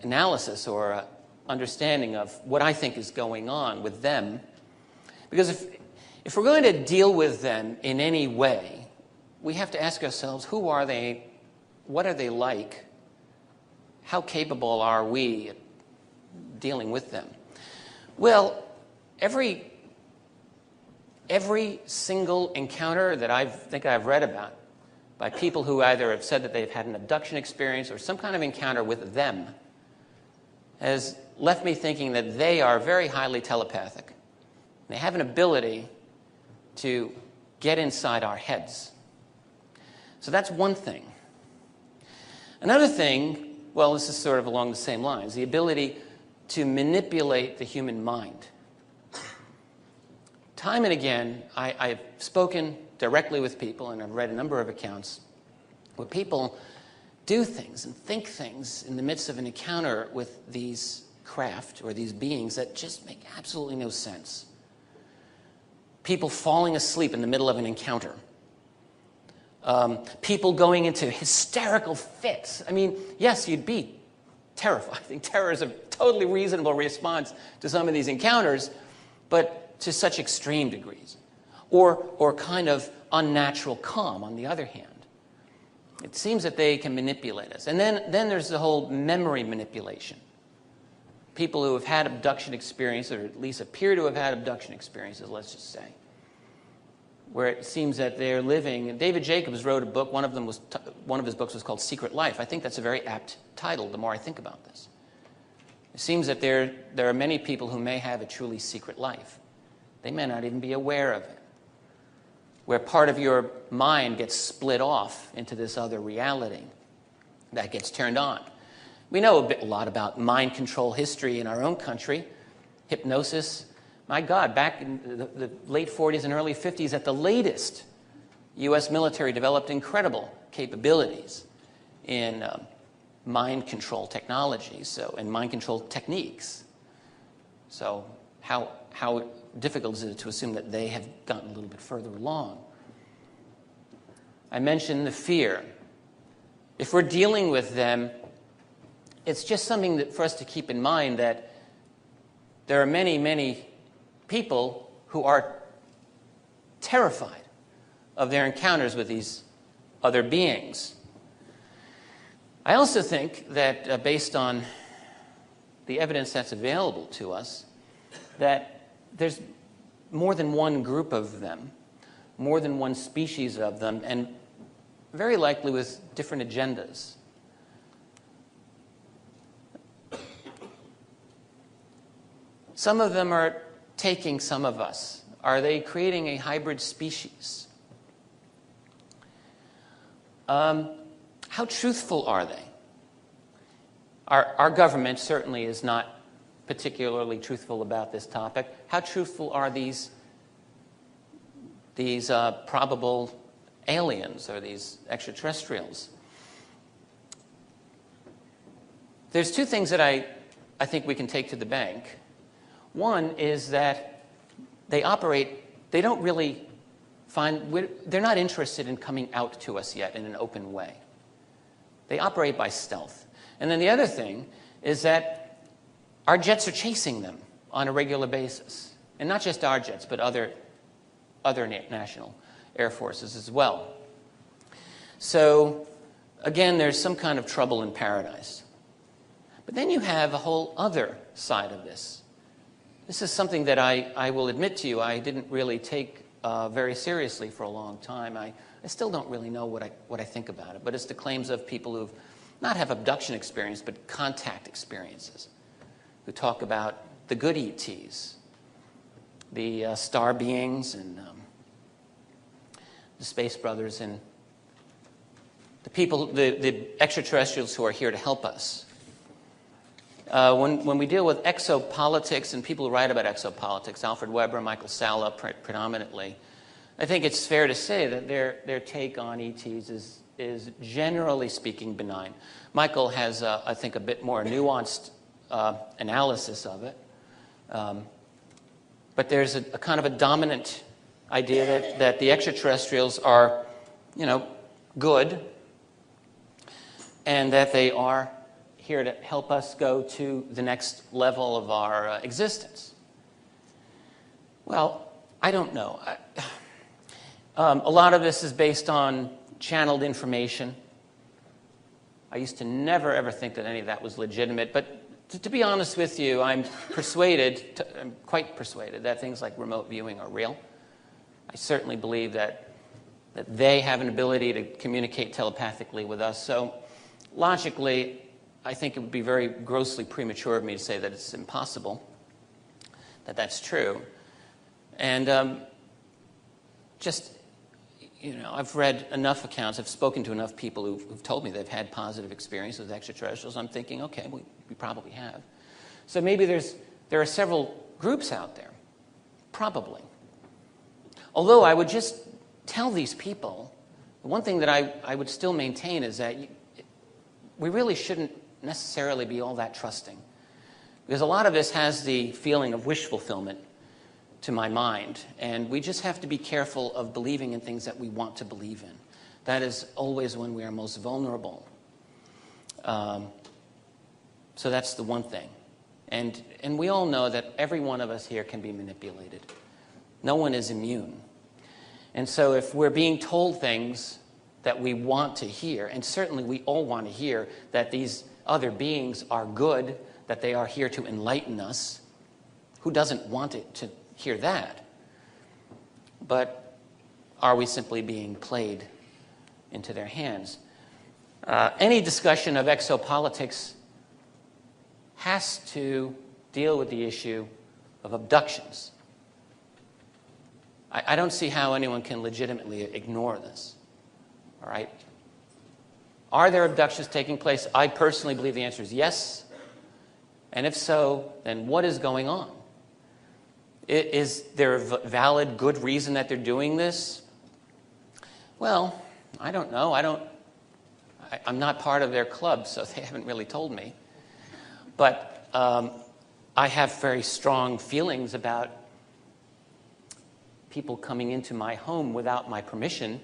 analysis or understanding of what I think is going on with them. Because if we're going to deal with them in any way, we have to ask ourselves, who are they? What are they like? How capable are we at dealing with them? Well, every single encounter that I think I've read about by people who either have said that they've had an abduction experience or some kind of encounter with them, has left me thinking that they are very highly telepathic. They have an ability to get inside our heads. So that's one thing. Another thing, well, this is sort of along the same lines, the ability to manipulate the human mind. Time and again, I've spoken directly with people, and I've read a number of accounts where people do things and think things in the midst of an encounter with these craft or these beings that just make absolutely no sense. People falling asleep in the middle of an encounter. People going into hysterical fits. I mean, yes, you'd be terrified. I think terror is a totally reasonable response to some of these encounters, but to such extreme degrees. Or kind of unnatural calm, on the other hand. It seems that they can manipulate us. And then there's the whole memory manipulation. People who have had abduction experiences, or at least appear to have had abduction experiences, let's just say, where it seems that they're living. And David Jacobs wrote a book. One of his books was called Secret Life. I think that's a very apt title the more I think about this. It seems that there are many people who may have a truly secret life. They may not even be aware of it, where part of your mind gets split off into this other reality that gets turned on. We know a lot about mind control history in our own country, hypnosis. My God, back in the late 40s and early 50s, at the latest, U.S. military developed incredible capabilities in mind control technologies and mind control techniques. So how difficult is it to assume that they have gotten a little bit further along? I mentioned the fear. If we're dealing with them, it's just something that for us to keep in mind that there are many, many people who are terrified of their encounters with these other beings. I also think that based on the evidence that's available to us, that there's more than one group of them, more than one species of them, and very likely with different agendas. Some of them are taking some of us. Are they creating a hybrid species? How truthful are they? Our government certainly is not particularly truthful about this topic. How truthful are these probable aliens or these extraterrestrials? There's two things that I think we can take to the bank. One is that they don't really they're not interested in coming out to us yet in an open way. They operate by stealth. And then the other thing is that our jets are chasing them on a regular basis. And not just our jets, but other national air forces as well. So, again, there's some kind of trouble in paradise. But then you have a whole other side of this. This is something that I will admit to you I didn't really take very seriously for a long time. I still don't really know what I think about it. But it's the claims of people who not have abduction experience, but contact experiences, who talk about the good ETs, the star beings, and the space brothers, and the people, the extraterrestrials who are here to help us. When we deal with exopolitics, and people who write about exopolitics, Alfred Weber, Michael Salla predominantly, I think it's fair to say that their take on ETs is generally speaking benign. Michael has, I think, a bit more nuanced analysis of it. But there's a kind of a dominant idea that the extraterrestrials are, good, and that they are here to help us go to the next level of our existence. Well, I don't know. A lot of this is based on channeled information. I used to never, ever think that any of that was legitimate, but to be honest with you, I'm quite persuaded that things like remote viewing are real. I certainly believe that they have an ability to communicate telepathically with us. So logically, I think it would be very grossly premature of me to say that it's impossible, that that's true. And just, I've read enough accounts, I've spoken to enough people who've told me they've had positive experiences with extraterrestrials. I'm thinking, okay, we probably have. So maybe there are several groups out there, probably. Although I would just tell these people, the one thing that I would still maintain is that we really shouldn't necessarily be all that trusting. Because a lot of this has the feeling of wish fulfillment to my mind. And we just have to be careful of believing in things that we want to believe in. That is always when we are most vulnerable. So that's the one thing. And we all know that every one of us here can be manipulated. No one is immune. And so if we're being told things that we want to hear, and certainly we all want to hear that these other beings are good, that they are here to enlighten us, who doesn't want it to hear that? But are we simply being played into their hands? Any discussion of exopolitics has to deal with the issue of abductions. I don't see how anyone can legitimately ignore this. All right? Are there abductions taking place? I personally believe the answer is yes. And if so, then what is going on? Is there a valid, good reason that they're doing this? Well, I don't know. I'm not part of their club, so they haven't really told me. But I have very strong feelings about people coming into my home without my permission,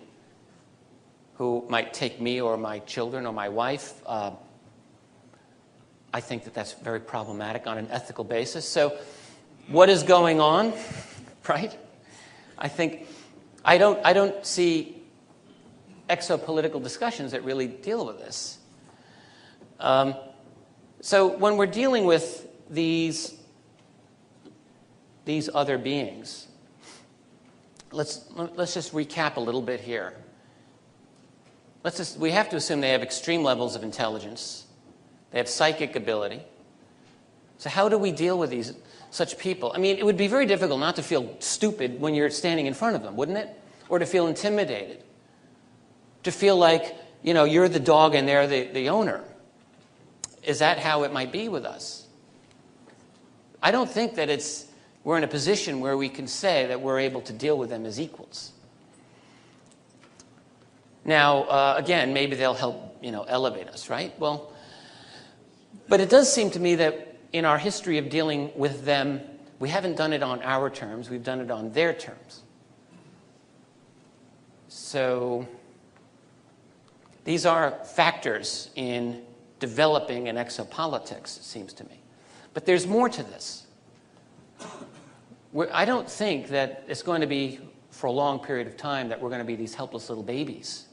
who might take me or my children or my wife. I think that that's very problematic on an ethical basis. So what is going on, right? I don't see exopolitical discussions that really deal with this. So when we're dealing with these other beings, let's just recap a little bit here. We have to assume they have extreme levels of intelligence. They have psychic ability. So how do we deal with such people? I mean, it would be very difficult not to feel stupid when you're standing in front of them, wouldn't it? Or to feel intimidated. To feel like, you're the dog and they're the owner. Is that how it might be with us? I don't think that we're in a position where we can say that we're able to deal with them as equals. Now, again, maybe they'll help, elevate us, right? Well, but it does seem to me that in our history of dealing with them, we haven't done it on our terms, we've done it on their terms. So these are factors in developing an exopolitics, it seems to me. But there's more to this. I don't think that it's going to be, for a long period of time, that we're going to be these helpless little babies.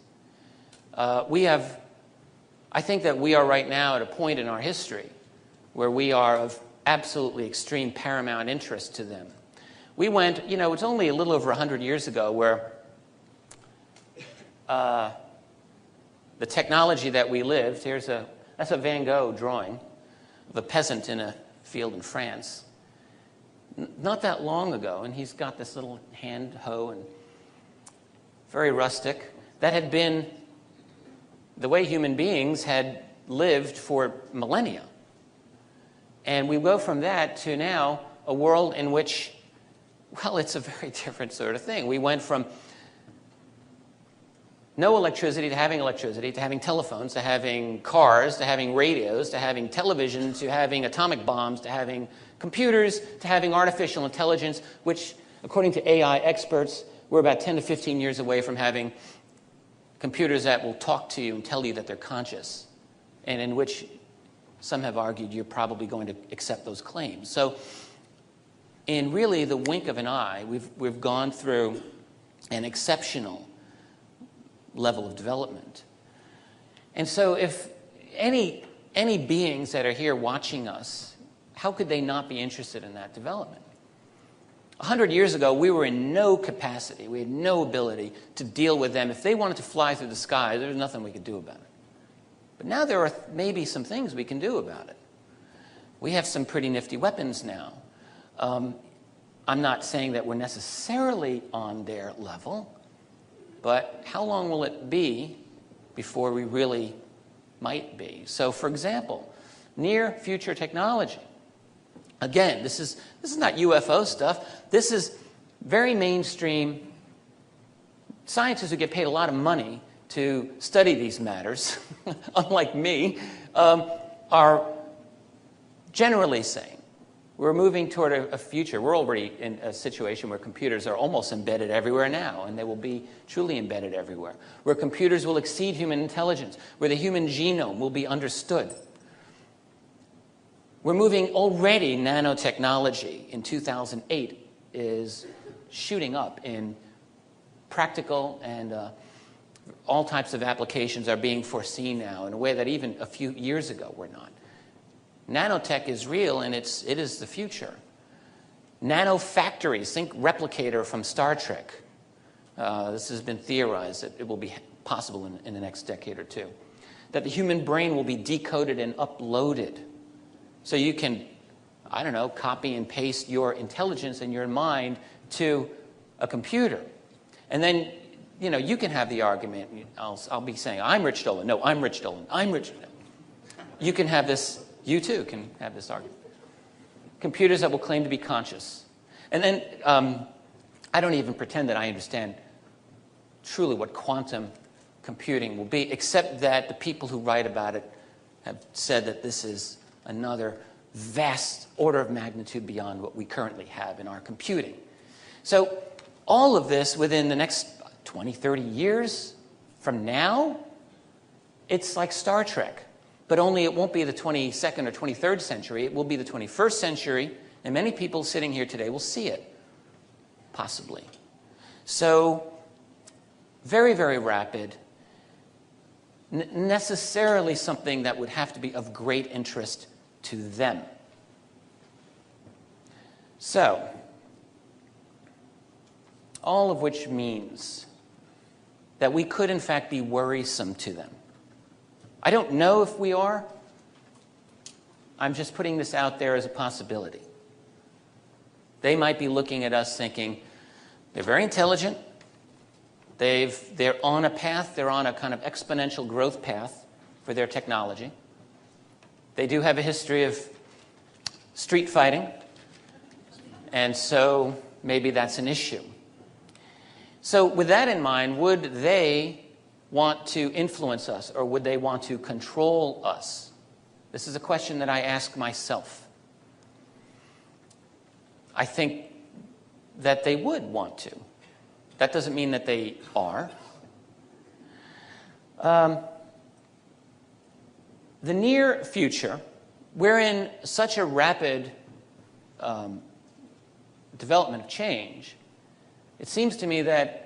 I think that we are right now at a point in our history where we are of absolutely extreme paramount interest to them. We went, it's only a little over 100 years ago where the technology that we lived, that's a Van Gogh drawing of a peasant in a field in France. Not that long ago, and he's got this little hand hoe and very rustic. That had been the way human beings had lived for millennia. And we go from that to now a world in which, well, it's a very different sort of thing. We went from no electricity to having telephones, to having cars, to having radios, to having television, to having atomic bombs, to having computers, to having artificial intelligence, which, according to AI experts, we're about 10 to 15 years away from having computers that will talk to you and tell you that they're conscious, and in which some have argued you're probably going to accept those claims. So in really the wink of an eye, we've gone through an exceptional level of development. And so if any beings that are here watching us, how could they not be interested in that development? 100 years ago, we were in no capacity, we had no ability to deal with them. If they wanted to fly through the sky, there was nothing we could do about it. But now there are maybe some things we can do about it. We have some pretty nifty weapons now. I'm not saying that we're necessarily on their level, but how long will it be before we really might be? So, for example, near future technology. Again, this is not UFO stuff. This is very mainstream scientists who get paid a lot of money to study these matters, unlike me, are generally saying we're moving toward a future. We're already in a situation where computers are almost embedded everywhere now, and they will be truly embedded everywhere, where computers will exceed human intelligence, where the human genome will be understood. We're moving already. Nanotechnology in 2008 is shooting up in practical and all types of applications are being foreseen now in a way that even a few years ago were not. Nanotech is real, and it is the future. Nanofactories, think replicator from Star Trek. This has been theorized that it will be possible in the next decade or two. That the human brain will be decoded and uploaded. So you can, I don't know, copy and paste your intelligence and your mind to a computer. And then, you know, you can have the argument. I'll be saying, I'm Rich Dolan. No, I'm Rich Dolan. I'm Rich Dolan. You can have this. You, too, can have this argument. Computers that will claim to be conscious. And then I don't even pretend that I understand truly what quantum computing will be, except that the people who write about it have said that this is another vast order of magnitude beyond what we currently have in our computing. So all of this within the next 20, 30 years from now, it's like Star Trek. But only it won't be the 22nd or 23rd century. It will be the 21st century, and many people sitting here today will see it, possibly. So, very, very rapid, necessarily something that would have to be of great interest to them. So, all of which means that we could, in fact, be worrisome to them. I don't know if we are. I'm just putting this out there as a possibility. They might be looking at us thinking, they're very intelligent. They're on a path. They're on a kind of exponential growth path for their technology. They do have a history of street fighting. And so maybe that's an issue. So with that in mind, would they want to influence us, or would they want to control us? This is a question that I ask myself. I think that they would want to. That doesn't mean that they are. The near future, we're in such a rapid development of change, it seems to me that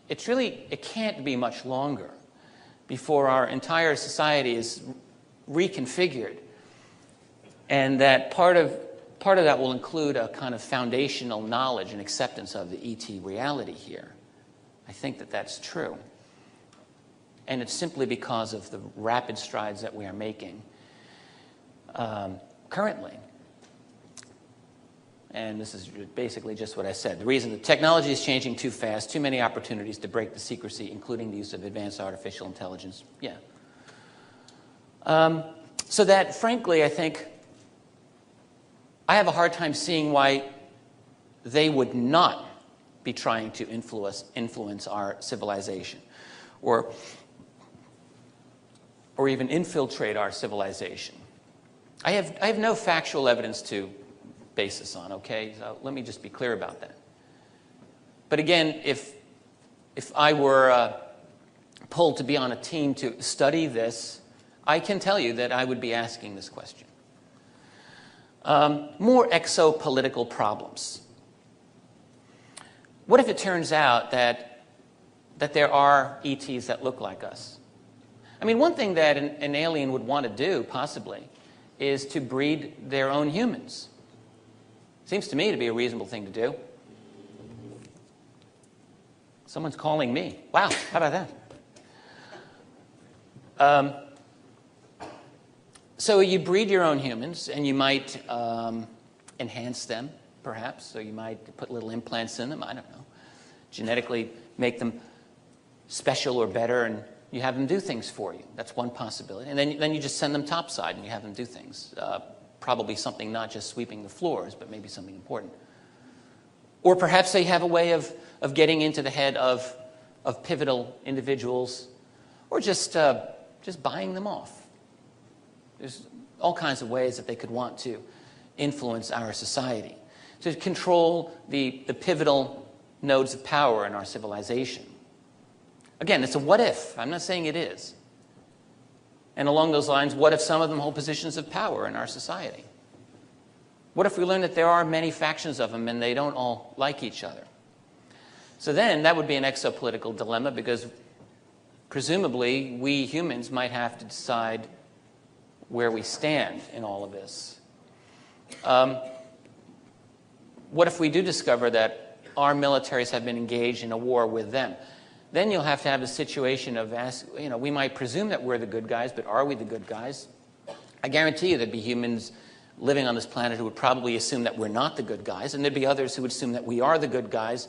it can't be much longer before our entire society is reconfigured, and that part of that will include a kind of foundational knowledge and acceptance of the ET reality here. I think that that's true, and it's simply because of the rapid strides that we are making currently. And this is basically just what I said. The reason the technology is changing too fast, too many opportunities to break the secrecy, including the use of advanced artificial intelligence. Yeah. So that, frankly, I think I have a hard time seeing why they would not be trying to influence our civilization, or even infiltrate our civilization. I have no factual evidence to basis on, okay? So let me just be clear about that. But again, if I were pulled to be on a team to study this, I can tell you that I would be asking this question. More exopolitical problems. What if it turns out that there are ETs that look like us? I mean, one thing that an alien would want to do, possibly, is to breed their own humans. Seems to me to be a reasonable thing to do. Someone's calling me. Wow, how about that? So you breed your own humans, and you might enhance them, perhaps. So you might put little implants in them, I don't know. Genetically make them special or better, and you have them do things for you. That's one possibility. And then you just send them topside, and you have them do things. Probably something not just sweeping the floors, but maybe something important. Or perhaps they have a way of getting into the head of pivotal individuals, or just buying them off. There's all kinds of ways that they could want to influence our society, to control the pivotal nodes of power in our civilization. Again, it's a what if. I'm not saying it is. And along those lines, what if some of them hold positions of power in our society? What if we learn that there are many factions of them and they don't all like each other? So then that would be an exopolitical dilemma, because presumably we humans might have to decide where we stand in all of this. What if we do discover that our militaries have been engaged in a war with them? Then you'll have to have a situation of, we might presume that we're the good guys, but are we the good guys? I guarantee you there'd be humans living on this planet who would probably assume that we're not the good guys, and there'd be others who would assume that we are the good guys.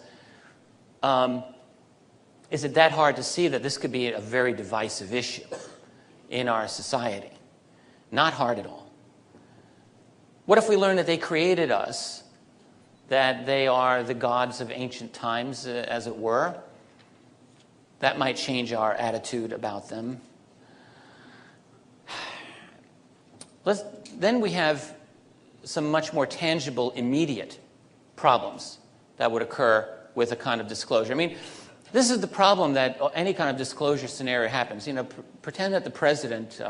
Is it that hard to see that this could be a very divisive issue in our society? Not hard at all. What if we learn that they created us, that they are the gods of ancient times, as it were? That might change our attitude about them. Then we have some much more tangible, immediate problems that would occur with a kind of disclosure. I mean, this is the problem that any kind of disclosure scenario happens. Pretend that the president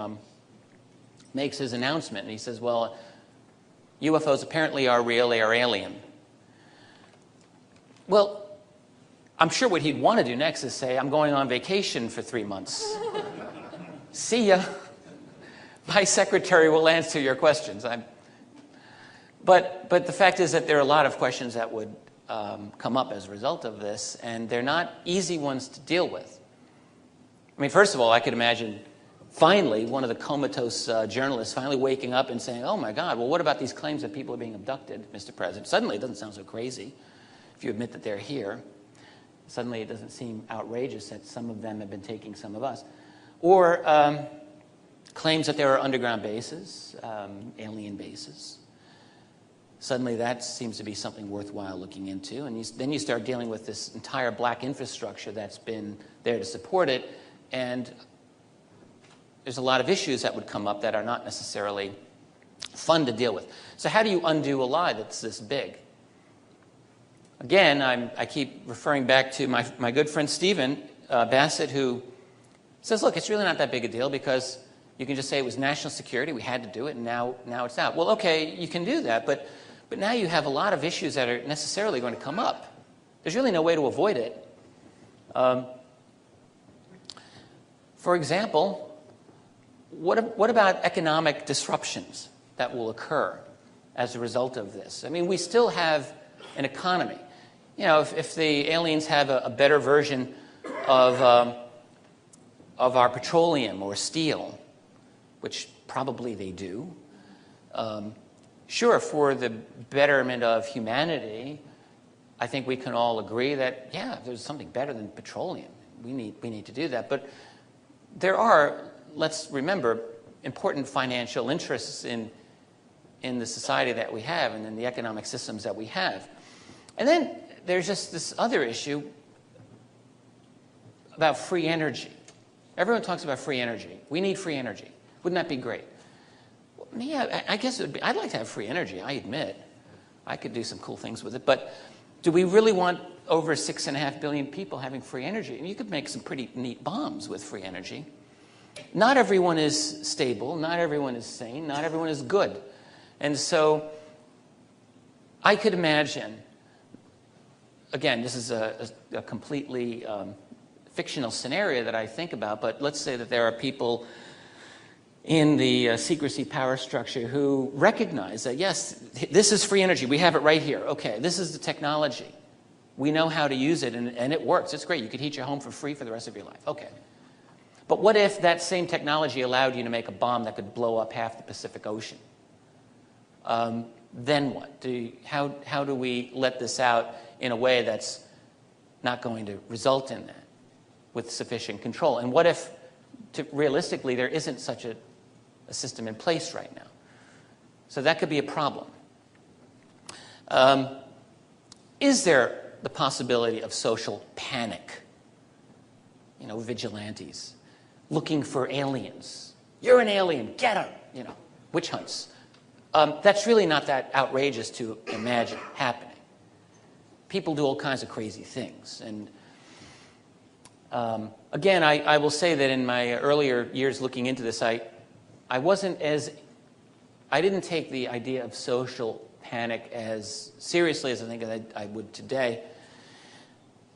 makes his announcement and he says, well, UFOs apparently are real, they are alien. Well, I'm sure what he'd want to do next is say, I'm going on vacation for 3 months. See ya. My secretary will answer your questions. But the fact is that there are a lot of questions that would come up as a result of this, and they're not easy ones to deal with. I mean, first of all, I could imagine finally one of the comatose journalists finally waking up and saying, oh my God, well, what about these claims that people are being abducted, Mr. President? Suddenly it doesn't sound so crazy if you admit that they're here. Suddenly it doesn't seem outrageous that some of them have been taking some of us. Or claims that there are underground bases, alien bases. Suddenly that seems to be something worthwhile looking into. And then you start dealing with this entire black infrastructure that's been there to support it. And there's a lot of issues that would come up that are not necessarily fun to deal with. So how do you undo a lie that's this big? Again, I keep referring back to my good friend Stephen Bassett, who says, look, it's really not that big a deal because you can just say it was national security, we had to do it, and now it's out. Well, okay, you can do that, but now you have a lot of issues that are necessarily going to come up. There's really no way to avoid it. For example, what about economic disruptions that will occur as a result of this? I mean, we still have an economy. If the aliens have a better version of our petroleum or steel, which probably they do, sure, for the betterment of humanity, I think we can all agree that, yeah, if there's something better than petroleum, we need to do that. But there are, let's remember, important financial interests in the society that we have and in the economic systems that we have. And then there's just this other issue about free energy. Everyone talks about free energy. We need free energy. Wouldn't that be great? Well, yeah, I guess I'd like to have free energy, I admit. I could do some cool things with it. But do we really want over 6.5 billion people having free energy? And you could make some pretty neat bombs with free energy. Not everyone is stable. Not everyone is sane. Not everyone is good. And so I could imagine, again, this is a completely fictional scenario that I think about, but let's say that there are people in the secrecy power structure who recognize that, yes, this is free energy. We have it right here. Okay, this is the technology. We know how to use it, and it works. It's great. You could heat your home for free for the rest of your life. Okay. But what if that same technology allowed you to make a bomb that could blow up half the Pacific Ocean? Then what? How do we let this out in a way that's not going to result in that with sufficient control? And what if, realistically, there isn't such a system in place right now? So that could be a problem. Is there the possibility of social panic? Vigilantes looking for aliens. You're an alien, get her, witch hunts. That's really not that outrageous to imagine happening. People do all kinds of crazy things. And again, I will say that in my earlier years looking into this, I didn't take the idea of social panic as seriously as I think I would today.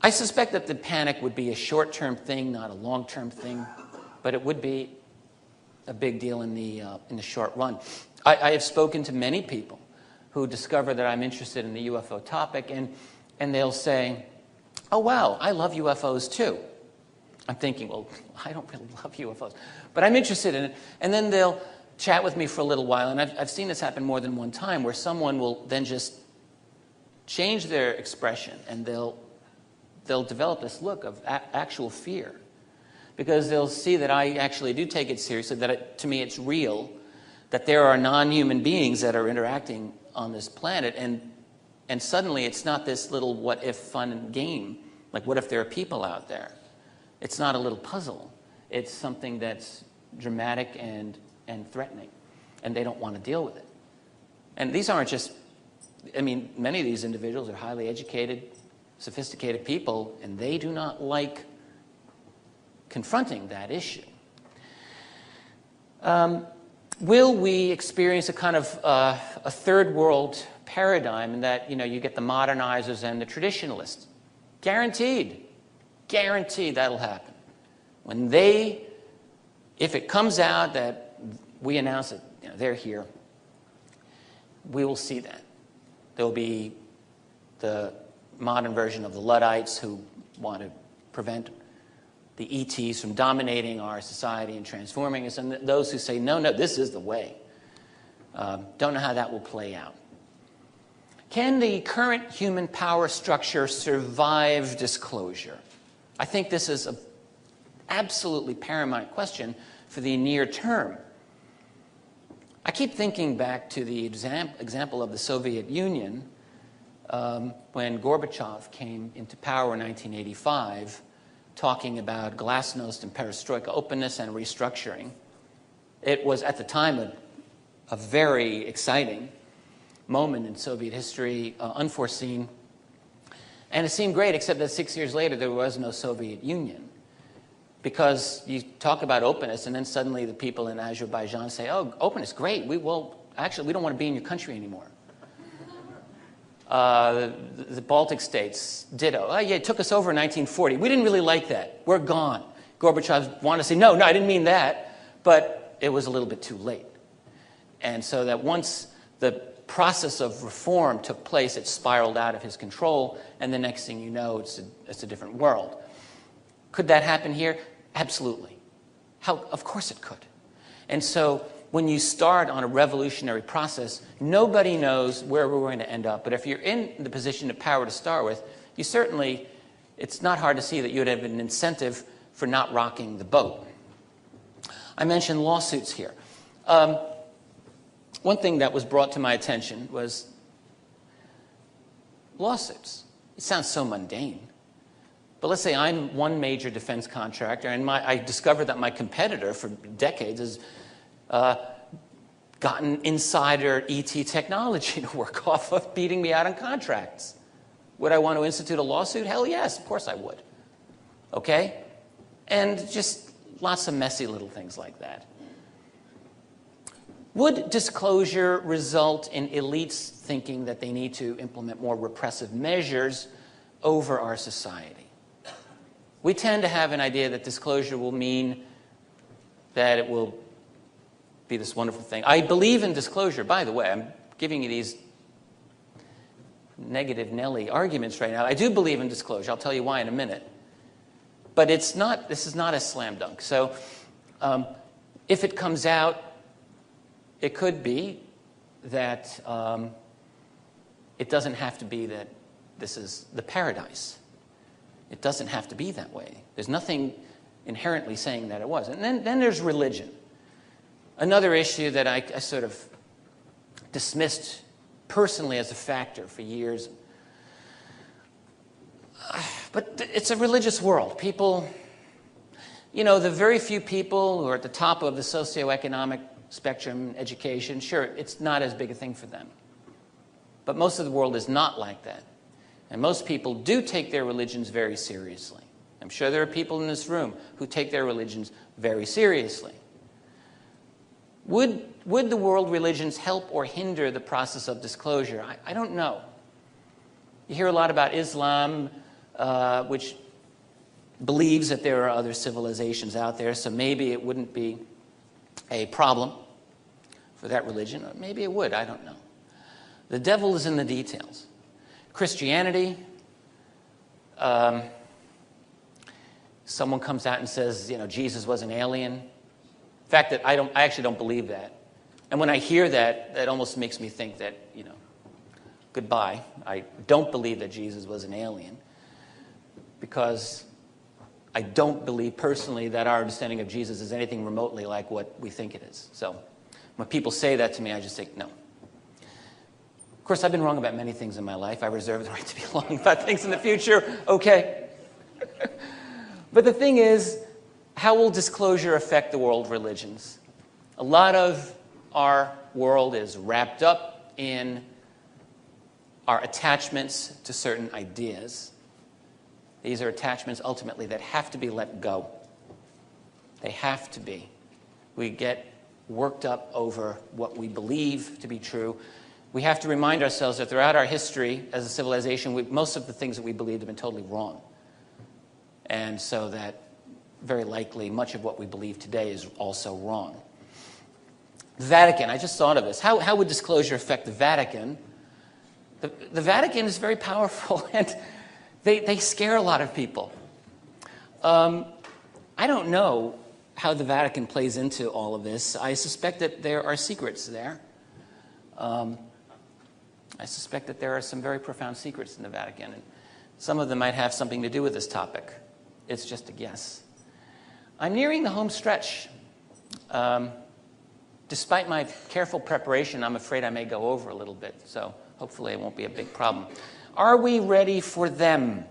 I suspect that the panic would be a short-term thing, not a long-term thing, but it would be a big deal in the short run. I have spoken to many people who discover that I'm interested in the UFO topic, and they'll say, oh, wow, I love UFOs too. I'm thinking, well, I don't really love UFOs, but I'm interested in it. And then they'll chat with me for a little while, and I've seen this happen more than one time, where someone will then just change their expression, and they'll develop this look of actual fear, because they'll see that I actually do take it seriously, that to me it's real, that there are non-human beings that are interacting on this planet, and suddenly it's not this little what-if fun game, like what if there are people out there? It's not a little puzzle. It's something that's dramatic and threatening, and they don't want to deal with it. And these aren't just, many of these individuals are highly educated, sophisticated people, and they do not like confronting that issue. Will we experience a kind of a third world paradigm in that, you get the modernizers and the traditionalists? Guaranteed. Guaranteed that'll happen. If it comes out that we announce that they're here, we will see that. There will be the modern version of the Luddites who want to prevent the ETs from dominating our society and transforming us, and those who say, no, this is the way. Don't know how that will play out. Can the current human power structure survive disclosure? I think this is an absolutely paramount question for the near term. I keep thinking back to the example of the Soviet Union when Gorbachev came into power in 1985, talking about glasnost and perestroika, openness and restructuring. It was, at the time, a very exciting moment in Soviet history, unforeseen. And it seemed great, except that 6 years later, there was no Soviet Union. Because you talk about openness, and then suddenly the people in Azerbaijan say, oh, openness, great. We don't want to be in your country anymore. The Baltic states, ditto. Oh, yeah, it took us over in 1940. We didn't really like that. We're gone. Gorbachev wanted to say, no, I didn't mean that. But it was a little bit too late. And so that once the process of reform took place, it spiraled out of his control, and the next thing you know, it's a different world. Could that happen here? Absolutely. Of course it could. And so when you start on a revolutionary process, nobody knows where we're going to end up. But if you're in the position of power to start with, it's not hard to see that you would have an incentive for not rocking the boat. I mentioned lawsuits here. One thing that was brought to my attention was lawsuits. It sounds so mundane. But let's say I'm one major defense contractor, and I discovered that my competitor for decades has gotten insider ET technology to work off of, beating me out on contracts. Would I want to institute a lawsuit? Hell yes, of course I would. Okay? And just lots of messy little things like that. Would disclosure result in elites thinking that they need to implement more repressive measures over our society? We tend to have an idea that disclosure will mean that it will be this wonderful thing. I believe in disclosure, by the way. I'm giving you these negative Nelly arguments right now. I do believe in disclosure. I'll tell you why in a minute. But it's not, this is not a slam dunk. So if it comes out, it could be that it doesn't have to be that this is the paradise. It doesn't have to be that way. There's nothing inherently saying that it was. And then there's religion. Another issue that I sort of dismissed personally as a factor for years. But it's a religious world. People, you know, the very few people who are at the top of the socioeconomic spectrum, education, sure, it's not as big a thing for them. But most of the world is not like that. And most people do take their religions very seriously. I'm sure there are people in this room who take their religions very seriously. Would the world religions help or hinder the process of disclosure? I don't know. You hear a lot about Islam, which believes that there are other civilizations out there, so maybe it wouldn't be a problem for that religion, or maybe it would, I don't know. The devil is in the details. Christianity, someone comes out and says, you know, Jesus was an alien. In fact, that I actually don't believe that. And when I hear that, that almost makes me think that, you know, goodbye. I don't believe that Jesus was an alien because I don't believe personally that our understanding of Jesus is anything remotely like what we think it is. So when people say that to me, I just think, no. Of course, I've been wrong about many things in my life. I reserve the right to be wrong about things in the future. Okay. But the thing is, how will disclosure affect the world religions? A lot of our world is wrapped up in our attachments to certain ideas. These are attachments ultimately that have to be let go. They have to be. We get worked up over what we believe to be true. We have to remind ourselves that throughout our history as a civilization, most of the things that we believed have been totally wrong. And so that very likely much of what we believe today is also wrong. The Vatican, I just thought of this. How would disclosure affect the Vatican? The Vatican is very powerful, and they scare a lot of people. I don't know how the Vatican plays into all of this. I suspect that there are secrets there. I suspect that there are some very profound secrets in the Vatican, and some of them might have something to do with this topic. It's just a guess. I'm nearing the home stretch. Despite my careful preparation, I'm afraid I may go over a little bit, so hopefully it won't be a big problem. Are we ready for them?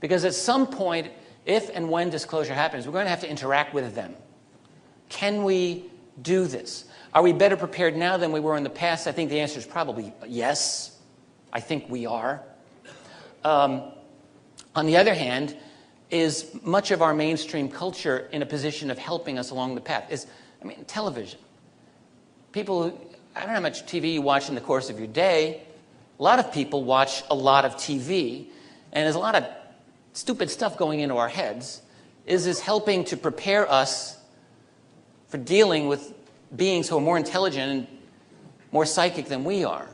Because at some point, if and when disclosure happens, we're going to have to interact with them. Can we do this? Are we better prepared now than we were in the past? I think the answer is probably yes. I think we are. On the other hand, is much of our mainstream culture in a position of helping us along the path? Television. People, I don't know how much TV you watch in the course of your day. A lot of people watch a lot of TV, and there's a lot of stupid stuff going into our heads. Is this helping to prepare us for dealing with beings who are more intelligent and more psychic than we are?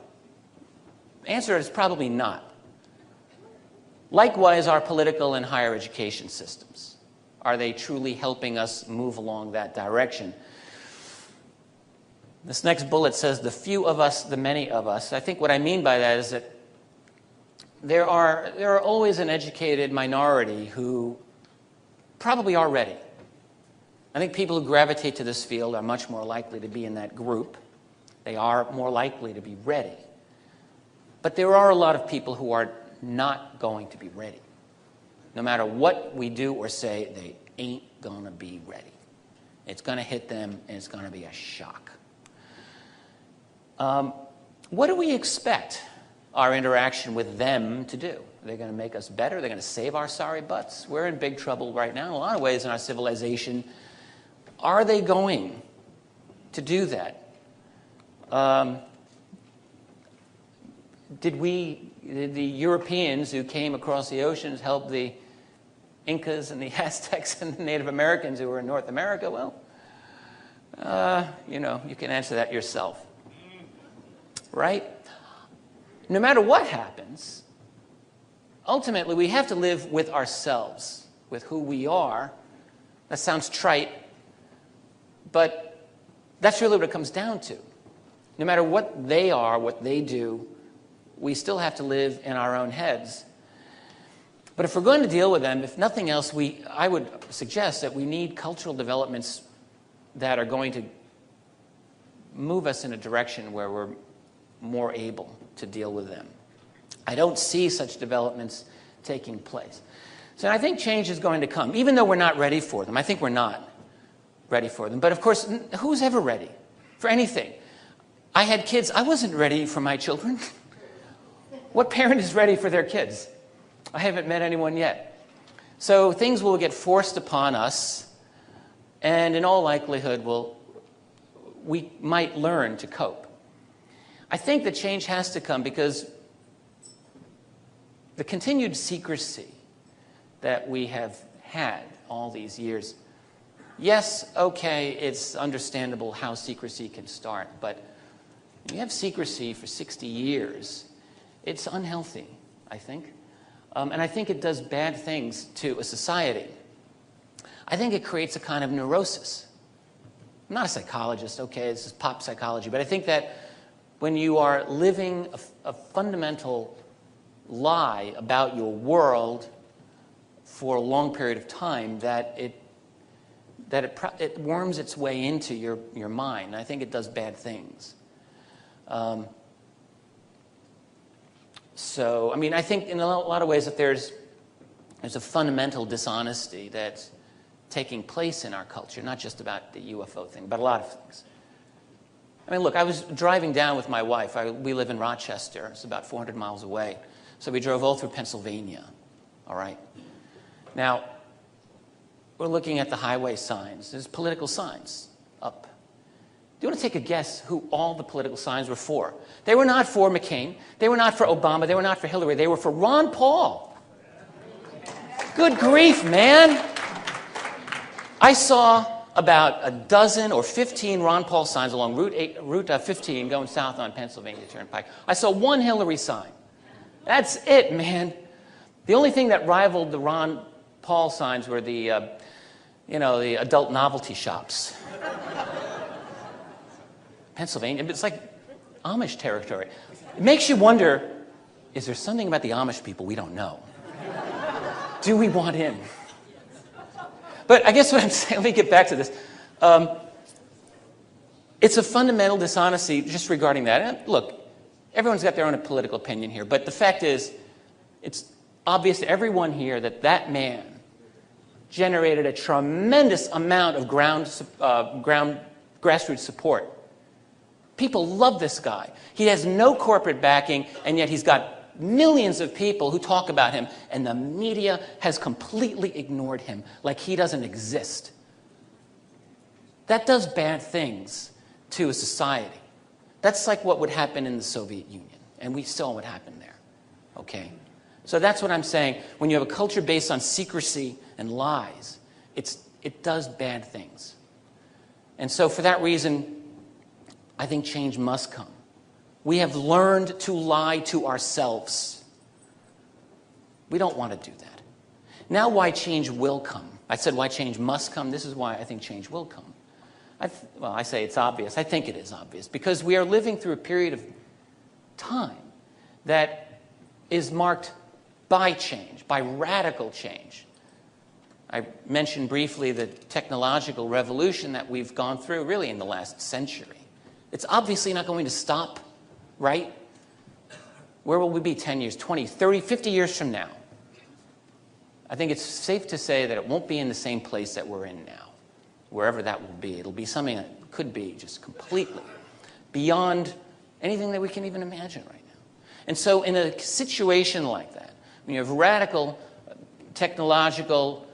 The answer is probably not. Likewise, our political and higher education systems. Are they truly helping us move along that direction? This next bullet says, the few of us, the many of us. I think what I mean by that is that there are always an educated minority who probably are ready. I think people who gravitate to this field are much more likely to be in that group. They are more likely to be ready. But there are a lot of people who are not going to be ready. No matter what we do or say, they ain't going to be ready. It's going to hit them, and it's going to be a shock. What do we expect our interaction with them to do? Are they going to make us better? Are they going to save our sorry butts? We're in big trouble right now in a lot of ways in our civilization. Are they going to do that? Did the Europeans who came across the oceans help the Incas and the Aztecs and the Native Americans who were in North America? Well, you can answer that yourself. Right? No matter what happens, ultimately we have to live with ourselves. with who we are. That sounds trite, but that's really what it comes down to. No matter what they are, what they do, we still have to live in our own heads. But if we're going to deal with them, if nothing else, I would suggest that we need cultural developments that are going to move us in a direction where we're more able to deal with them. I don't see such developments taking place. So I think change is going to come, even though we're not ready for them. I think we're not ready for them. But of course, who's ever ready for anything? I had kids. I wasn't ready for my children. What parent is ready for their kids? I haven't met anyone yet. So things will get forced upon us, and in all likelihood, we might learn to cope. I think that change has to come because the continued secrecy that we have had all these years, yes, okay, it's understandable how secrecy can start, but when you have secrecy for 60 years, it's unhealthy, I think. And I think it does bad things to a society. I think it creates a kind of neurosis. I'm not a psychologist, okay, this is pop psychology, but I think that when you are living a fundamental lie about your world for a long period of time, that it worms its way into your mind. And I think it does bad things. So, I mean, I think in a lot of ways that there's a fundamental dishonesty that's taking place in our culture, not just about the UFO thing, but a lot of things. I mean, look, I was driving down with my wife. We live in Rochester. It's about 400 miles away. So we drove all through Pennsylvania, all right? Now, we're looking at the highway signs. There's political signs up. Do you want to take a guess who all the political signs were for? They were not for McCain. They were not for Obama. They were not for Hillary. They were for Ron Paul. Good grief, man. I saw about a dozen or 15 Ron Paul signs along Route 15 going south on Pennsylvania Turnpike. I saw one Hillary sign. That's it, man. The only thing that rivaled the Ron Paul signs were the adult novelty shops. Pennsylvania, it's like Amish territory. It makes you wonder, is there something about the Amish people we don't know? Do we want in? But I guess what I'm saying, let me get back to this. It's a fundamental dishonesty just regarding that. And look, everyone's got their own political opinion here, but the fact is, it's obvious to everyone here that that man generated a tremendous amount of grassroots support. People love this guy. He has no corporate backing, and yet he's got millions of people who talk about him, and the media has completely ignored him like he doesn't exist. That does bad things to a society. That's like what would happen in the Soviet Union, and we saw what happened there, okay? So that's what I'm saying. When you have a culture based on secrecy and lies, it does bad things. And so for that reason, I think change must come. We have learned to lie to ourselves. We don't want to do that. Now why change will come. I said why change must come. This is why I think change will come. I say it's obvious. I think it is obvious. Because we are living through a period of time that is marked by change, by radical change. I mentioned briefly the technological revolution that we've gone through really in the last century. It's obviously not going to stop, right? Where will we be 10 years, 20, 30, 50 years from now? I think it's safe to say that it won't be in the same place that we're in now, wherever that will be. It'll be something that could be just completely beyond anything that we can even imagine right now. And so in a situation like that, when you have radical technological,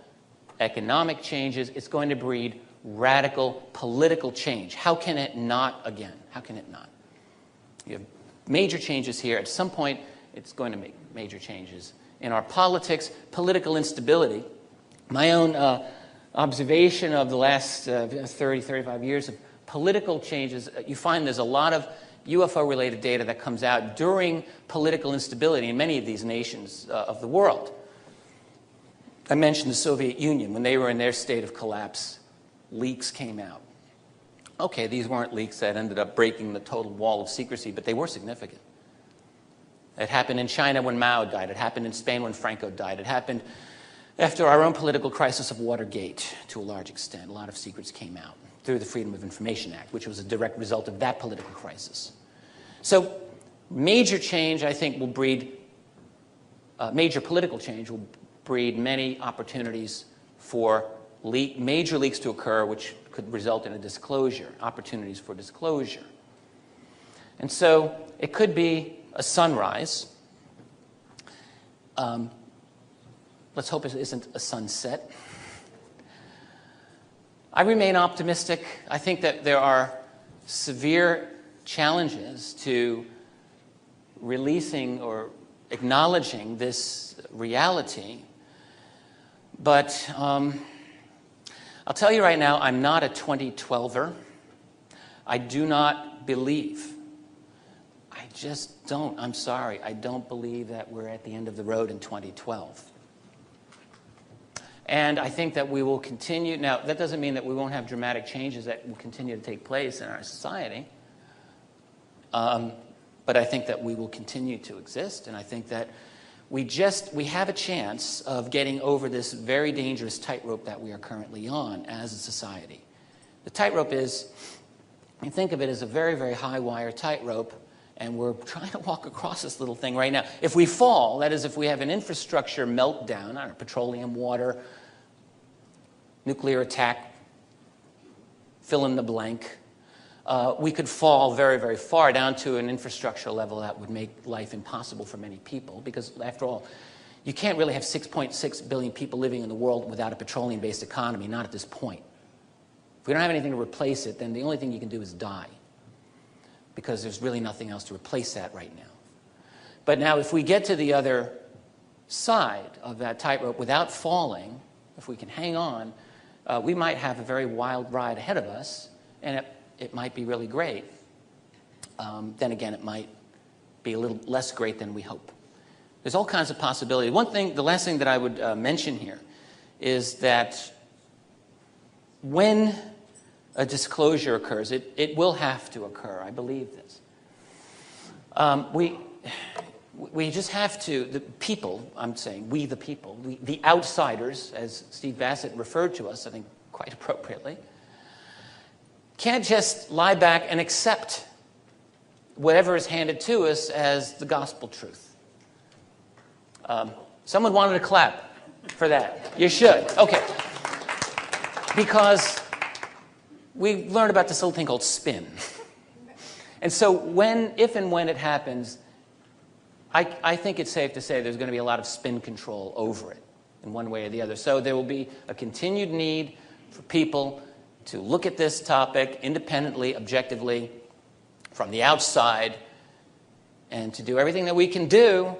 economic changes, it's going to breed radical political change. How can it not again? How can it not? You have major changes here. At some point, it's going to make major changes in our politics, political instability. My own observation of the last 30, 35 years of political changes, you find there's a lot of UFO-related data that comes out during political instability in many of these nations of the world. I mentioned the Soviet Union. When they were in their state of collapse, leaks came out. Okay, these weren't leaks that ended up breaking the total wall of secrecy, but they were significant. It happened in China when Mao died. It happened in Spain when Franco died. It happened after our own political crisis of Watergate, to a large extent. A lot of secrets came out through the Freedom of Information Act, which was a direct result of that political crisis. So major change, I think, will breed, major political change will breed many opportunities for major leaks to occur, which could result in a disclosure, opportunities for disclosure. And so it could be a sunrise. Let's hope it isn't a sunset. I remain optimistic. I think that there are severe challenges to releasing or acknowledging this reality. But I'll tell you right now, I'm not a 2012er. I do not believe. I just don't. I'm sorry. I don't believe that we're at the end of the road in 2012. And I think that we will continue. Now, that doesn't mean that we won't have dramatic changes that will continue to take place in our society. But I think that we will continue to exist. And I think that we have a chance of getting over this very dangerous tightrope that we are currently on as a society. The tightrope is, you think of it as a very, very high wire tightrope, and we're trying to walk across this little thing right now. If we fall, that is, if we have an infrastructure meltdown, I don't know, petroleum, water, nuclear attack, fill in the blank, we could fall very, very far down to an infrastructure level that would make life impossible for many people, because after all, you can't really have 6.6 billion people living in the world without a petroleum-based economy, not at this point. If we don't have anything to replace it, then the only thing you can do is die, because there's really nothing else to replace that right now. But now if we get to the other side of that tightrope without falling, if we can hang on, we might have a very wild ride ahead of us, and it might be really great. Then again, it might be a little less great than we hope. There's all kinds of possibilities. The last thing that I would mention here is that when a disclosure occurs, it will have to occur. I believe this. We just have to, the people, I'm saying, we the people, the outsiders, as Steve Bassett referred to us, I think quite appropriately, can't just lie back and accept whatever is handed to us as the gospel truth. Someone wanted to clap for that. You should. Okay. Because we learned about this little thing called spin. And so if and when it happens, I think it's safe to say there's going to be a lot of spin control over it in one way or the other. So there will be a continued need for people to look at this topic independently, objectively, from the outside, and to do everything that we can do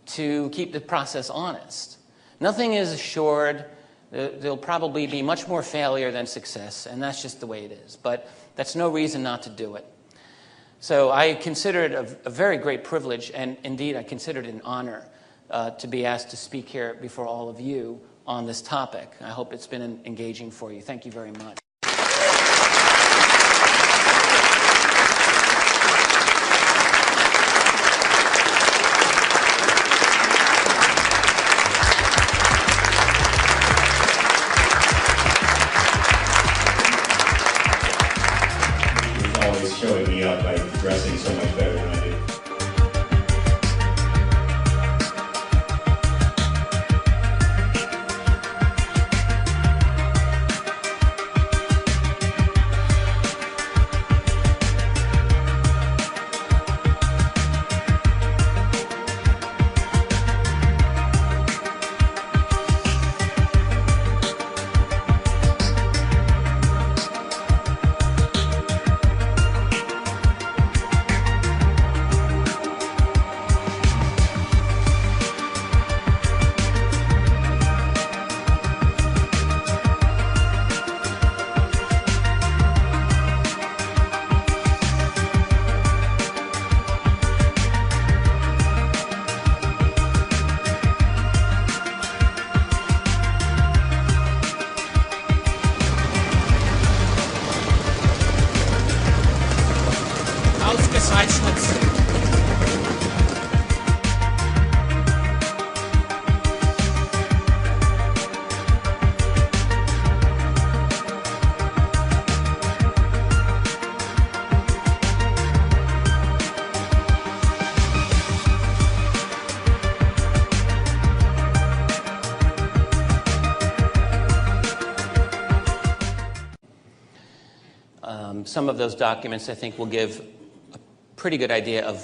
to keep the process honest. Nothing is assured. There'll probably be much more failure than success, and that's just the way it is. But that's no reason not to do it. So I consider it a very great privilege, and indeed I consider it an honor to be asked to speak here before all of you on this topic. I hope it's been engaging for you. Thank you very much. Always showing me up by dressing so much better than I do. Zeitschrift. Some of those documents, I think, will give a pretty good idea of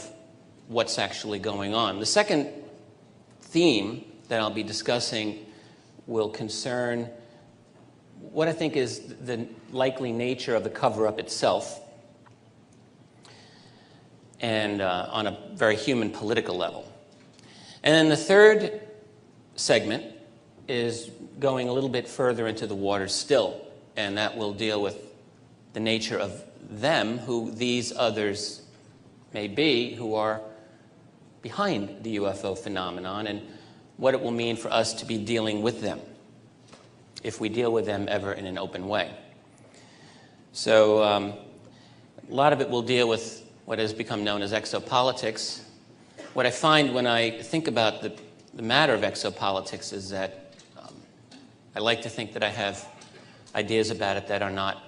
what's actually going on. The second theme that I'll be discussing will concern what I think is the likely nature of the cover-up itself, and on a very human political level. And then the third segment is going a little bit further into the waters still, and that will deal with the nature of them, who these others may be, who are behind the UFO phenomenon, and what it will mean for us to be dealing with them, if we deal with them ever in an open way. So a lot of it will deal with what has become known as exopolitics. What I find when I think about the matter of exopolitics is that I like to think that I have ideas about it that are not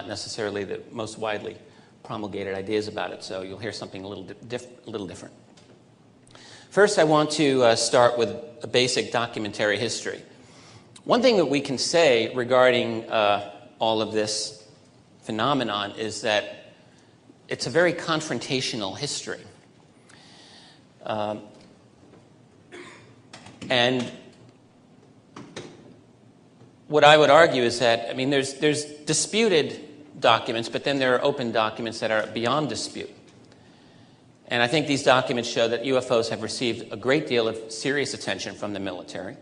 necessarily the most widely promulgated ideas about it, so you'll hear something a little different. First, I want to start with a basic documentary history. One thing that we can say regarding all of this phenomenon is that it's a very confrontational history. And what I would argue is that, I mean, there's disputed documents, but then there are open documents that are beyond dispute. And I think these documents show that UFOs have received a great deal of serious attention from the military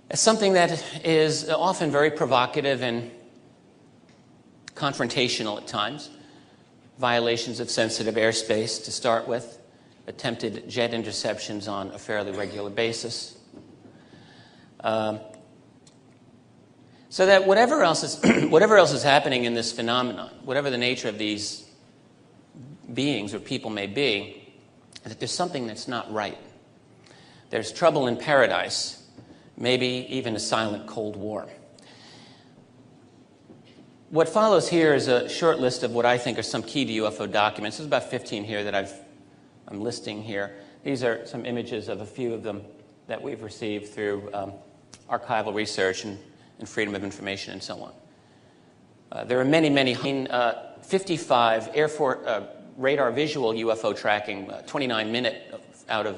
as something that is often very provocative and confrontational at times. Violations of sensitive airspace to start with, attempted jet interceptions on a fairly regular basis. So that whatever else is happening in this phenomenon, whatever the nature of these beings or people may be, that there's something that's not right. There's trouble in paradise, maybe even a silent Cold War. What follows here is a short list of what I think are some key to UFO documents. There's about 15 here that I'm listing here. These are some images of a few of them that we've received through archival research and freedom of information and so on. There are many 55 Air Force radar visual UFO tracking, 29-minute out of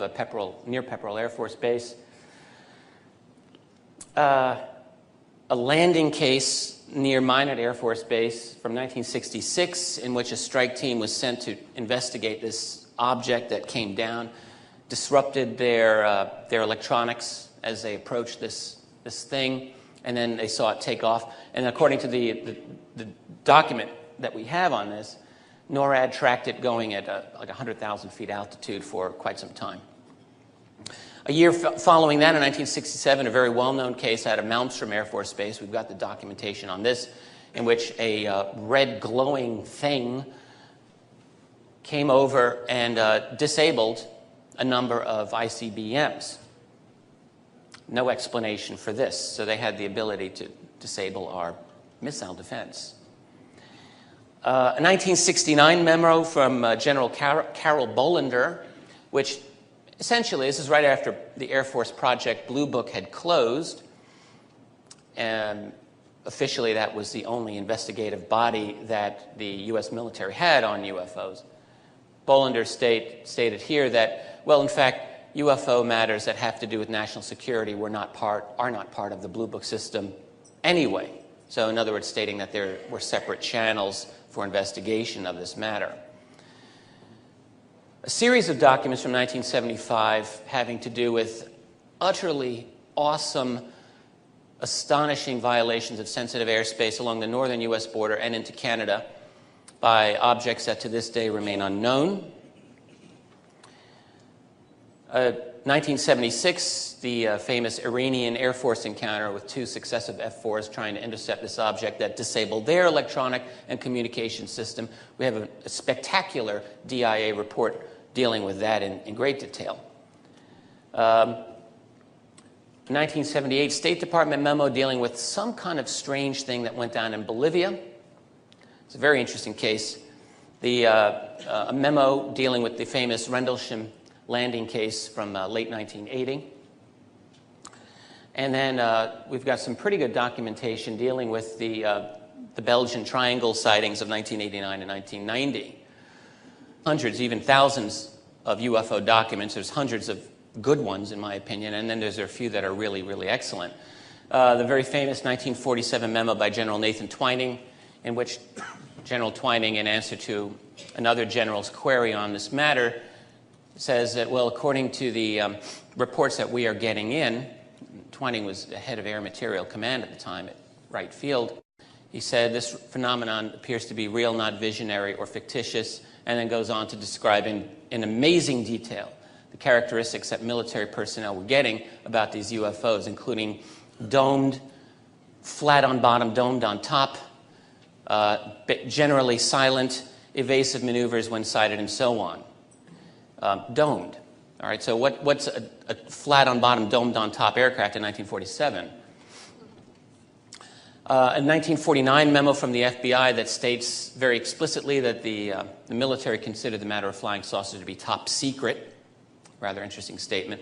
near Pepperell Air Force Base. A landing case near Minot Air Force Base from 1966 in which a strike team was sent to investigate this object that came down, disrupted their electronics as they approached this thing, and then they saw it take off. And according to the document that we have on this, NORAD tracked it going at like 100,000 feet altitude for quite some time. A year following that, in 1967, a very well-known case out of Malmstrom Air Force Base, we've got the documentation on this, in which a red glowing thing came over and disabled a number of ICBMs. No explanation for this, so they had the ability to disable our missile defense. A 1969 memo from General Carol Bolander, which essentially, this is right after the Air Force Project Blue Book had closed, and officially that was the only investigative body that the U.S. military had on UFOs. Bolander stated here that, well, in fact, UFO matters that have to do with national security are not part of the Blue Book system anyway. So in other words, stating that there were separate channels for investigation of this matter. A series of documents from 1975 having to do with utterly awesome, astonishing violations of sensitive airspace along the northern U.S. border and into Canada by objects that to this day remain unknown. A 1976, the famous Iranian Air Force encounter with 2 successive F-4s trying to intercept this object that disabled their electronic and communication system. We have a spectacular DIA report dealing with that in great detail. 1978 State Department memo dealing with some kind of strange thing that went down in Bolivia. It's a very interesting case. A memo dealing with the famous Rendlesham landing case from late 1980. And then we've got some pretty good documentation dealing with the Belgian Triangle sightings of 1989 and 1990. Hundreds, even thousands of UFO documents. There's hundreds of good ones, in my opinion, and then there's a few that are really, really excellent. The very famous 1947 memo by General Nathan Twining, in which General Twining, in answer to another general's query on this matter, says that, well, according to the reports that we are getting in, Twining was the head of Air Material Command at the time at Wright Field, he said this phenomenon appears to be real, not visionary or fictitious, and then goes on to describe in amazing detail the characteristics that military personnel were getting about these UFOs, including domed, flat on bottom, domed on top, generally silent, evasive maneuvers when sighted, and so on. Domed. All right, so what's a flat on bottom, domed on top aircraft in 1947? A 1949 memo from the FBI that states very explicitly that the military considered the matter of flying saucers to be top secret. Rather interesting statement.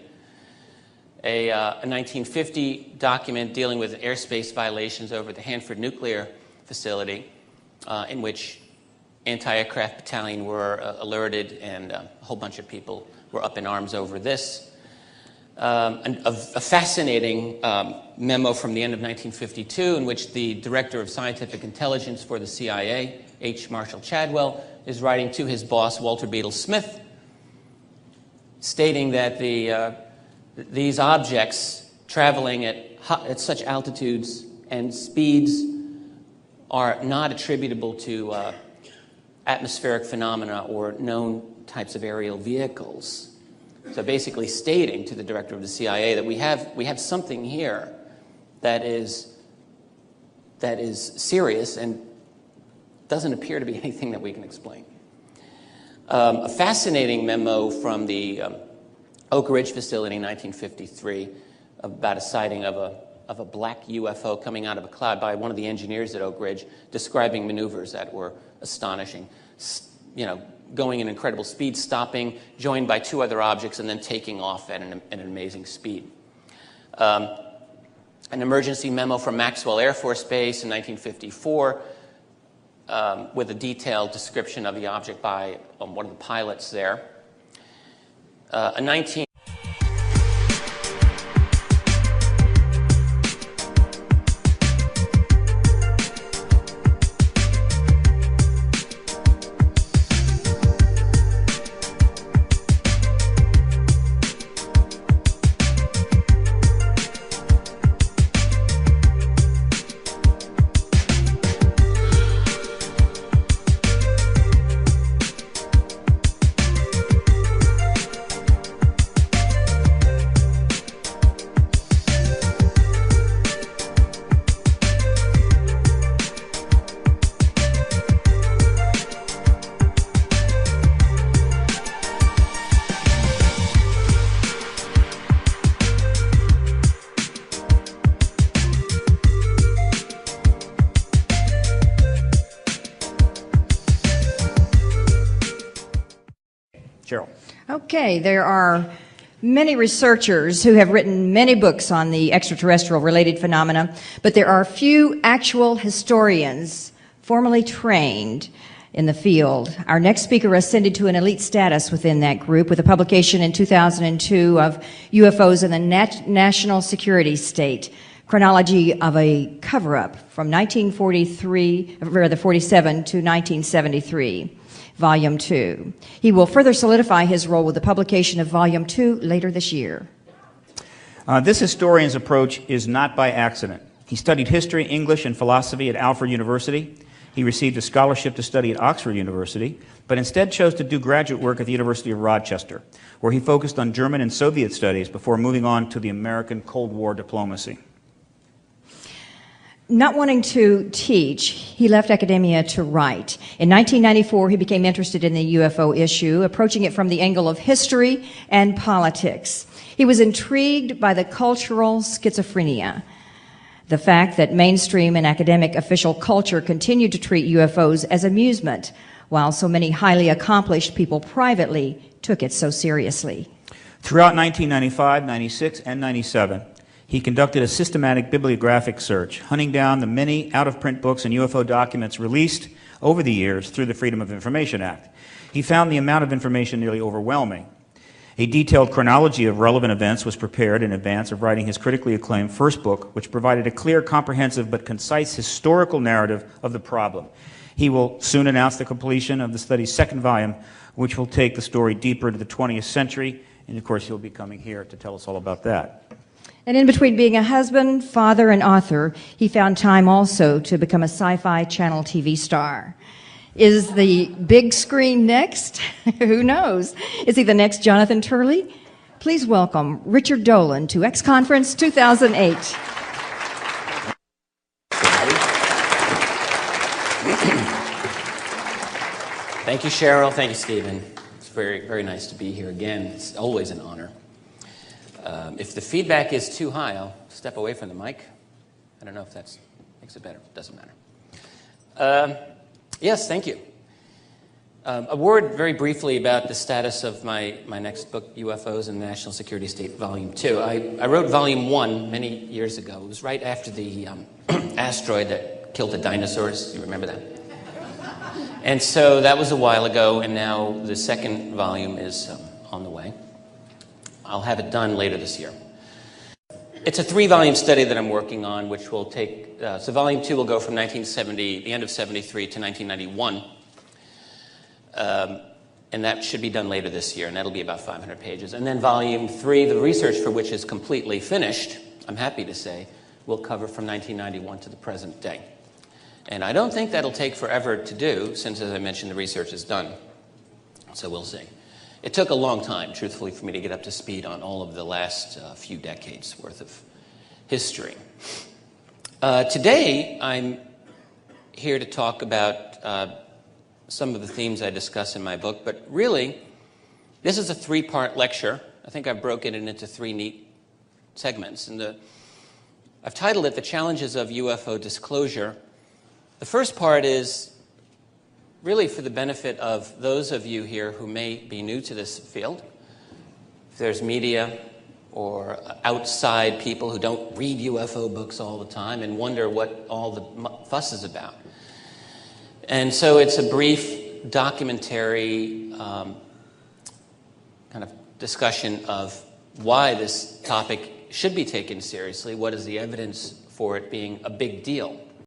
A 1950 document dealing with airspace violations over the Hanford nuclear facility, in which anti-aircraft battalion were alerted, and a whole bunch of people were up in arms over this. A fascinating memo from the end of 1952 in which the Director of Scientific Intelligence for the CIA, H. Marshall Chadwell, is writing to his boss, Walter Beadle Smith, stating that these objects traveling at such altitudes and speeds are not attributable to atmospheric phenomena or known types of aerial vehicles. So basically stating to the director of the CIA that we have something here that is serious and doesn't appear to be anything that we can explain. A fascinating memo from the Oak Ridge facility in 1953 about a sighting of a black UFO coming out of a cloud by one of the engineers at Oak Ridge, describing maneuvers that were astonishing. You know, going in incredible speed, stopping, joined by 2 other objects, and then taking off at an amazing speed. An emergency memo from Maxwell Air Force Base in 1954 with a detailed description of the object by one of the pilots there. Cheryl. Okay, there are many researchers who have written many books on the extraterrestrial related phenomena, but there are few actual historians formally trained in the field. Our next speaker ascended to an elite status within that group with a publication in 2002 of UFOs in the National Security State, Chronology of a Cover-Up from 47 to 1973. Volume 2. He will further solidify his role with the publication of Volume 2 later this year. This historian's approach is not by accident. He studied history, English, and philosophy at Alfred University He received a scholarship to study at Oxford University, but instead chose to do graduate work at the University of Rochester, where he focused on German and Soviet studies before moving on to the American Cold War diplomacy. Not wanting to teach, he left academia to write. In 1994, he became interested in the UFO issue, approaching it from the angle of history and politics. He was intrigued by the cultural schizophrenia, the fact that mainstream and academic official culture continued to treat UFOs as amusement, while so many highly accomplished people privately took it so seriously. Throughout 1995, 96, and 97, he conducted a systematic bibliographic search, hunting down the many out-of-print books and UFO documents released over the years through the Freedom of Information Act. He found the amount of information nearly overwhelming. A detailed chronology of relevant events was prepared in advance of writing his critically acclaimed first book, which provided a clear, comprehensive, but concise historical narrative of the problem. He will soon announce the completion of the study's second volume, which will take the story deeper into the 20th century, and of course he'll be coming here to tell us all about that. And in between being a husband, father, and author, he found time also to become a sci-fi channel TV star. Is the big screen next? Who knows? Is he the next Jonathan Turley? Please welcome Richard Dolan to X Conference 2008. Thank you, Cheryl. Thank you, Stephen. It's very, very nice to be here again. It's always an honor. If the feedback is too high, I'll step away from the mic. I don't know if that makes it better. It doesn't matter. Yes, thank you. A word very briefly about the status of my next book, UFOs and National Security State, Volume 2. I wrote Volume 1 many years ago. It was right after the asteroid that killed the dinosaurs. You remember that? And so that was a while ago, and now the second volume is on the way. I'll have it done later this year. It's a 3-volume study that I'm working on, which will take, so Volume 2 will go from 1970, the end of 73 to 1991. And that should be done later this year, and that'll be about 500 pages. And then Volume 3, the research for which is completely finished, I'm happy to say, will cover from 1991 to the present day. And I don't think that'll take forever to do, since, as I mentioned, the research is done. So we'll see. It took a long time, truthfully, for me to get up to speed on all of the last few decades worth of history. Today, I'm here to talk about some of the themes I discuss in my book, but really, this is a 3-part lecture. I think I've broken it into 3 neat segments. And I've titled it The Challenges of UFO Disclosure. The first part is really for the benefit of those of you here who may be new to this field. If there's media or outside people who don't read UFO books all the time and wonder what all the fuss is about. And so it's a brief documentary kind of discussion of why this topic should be taken seriously, what is the evidence for it being a big deal.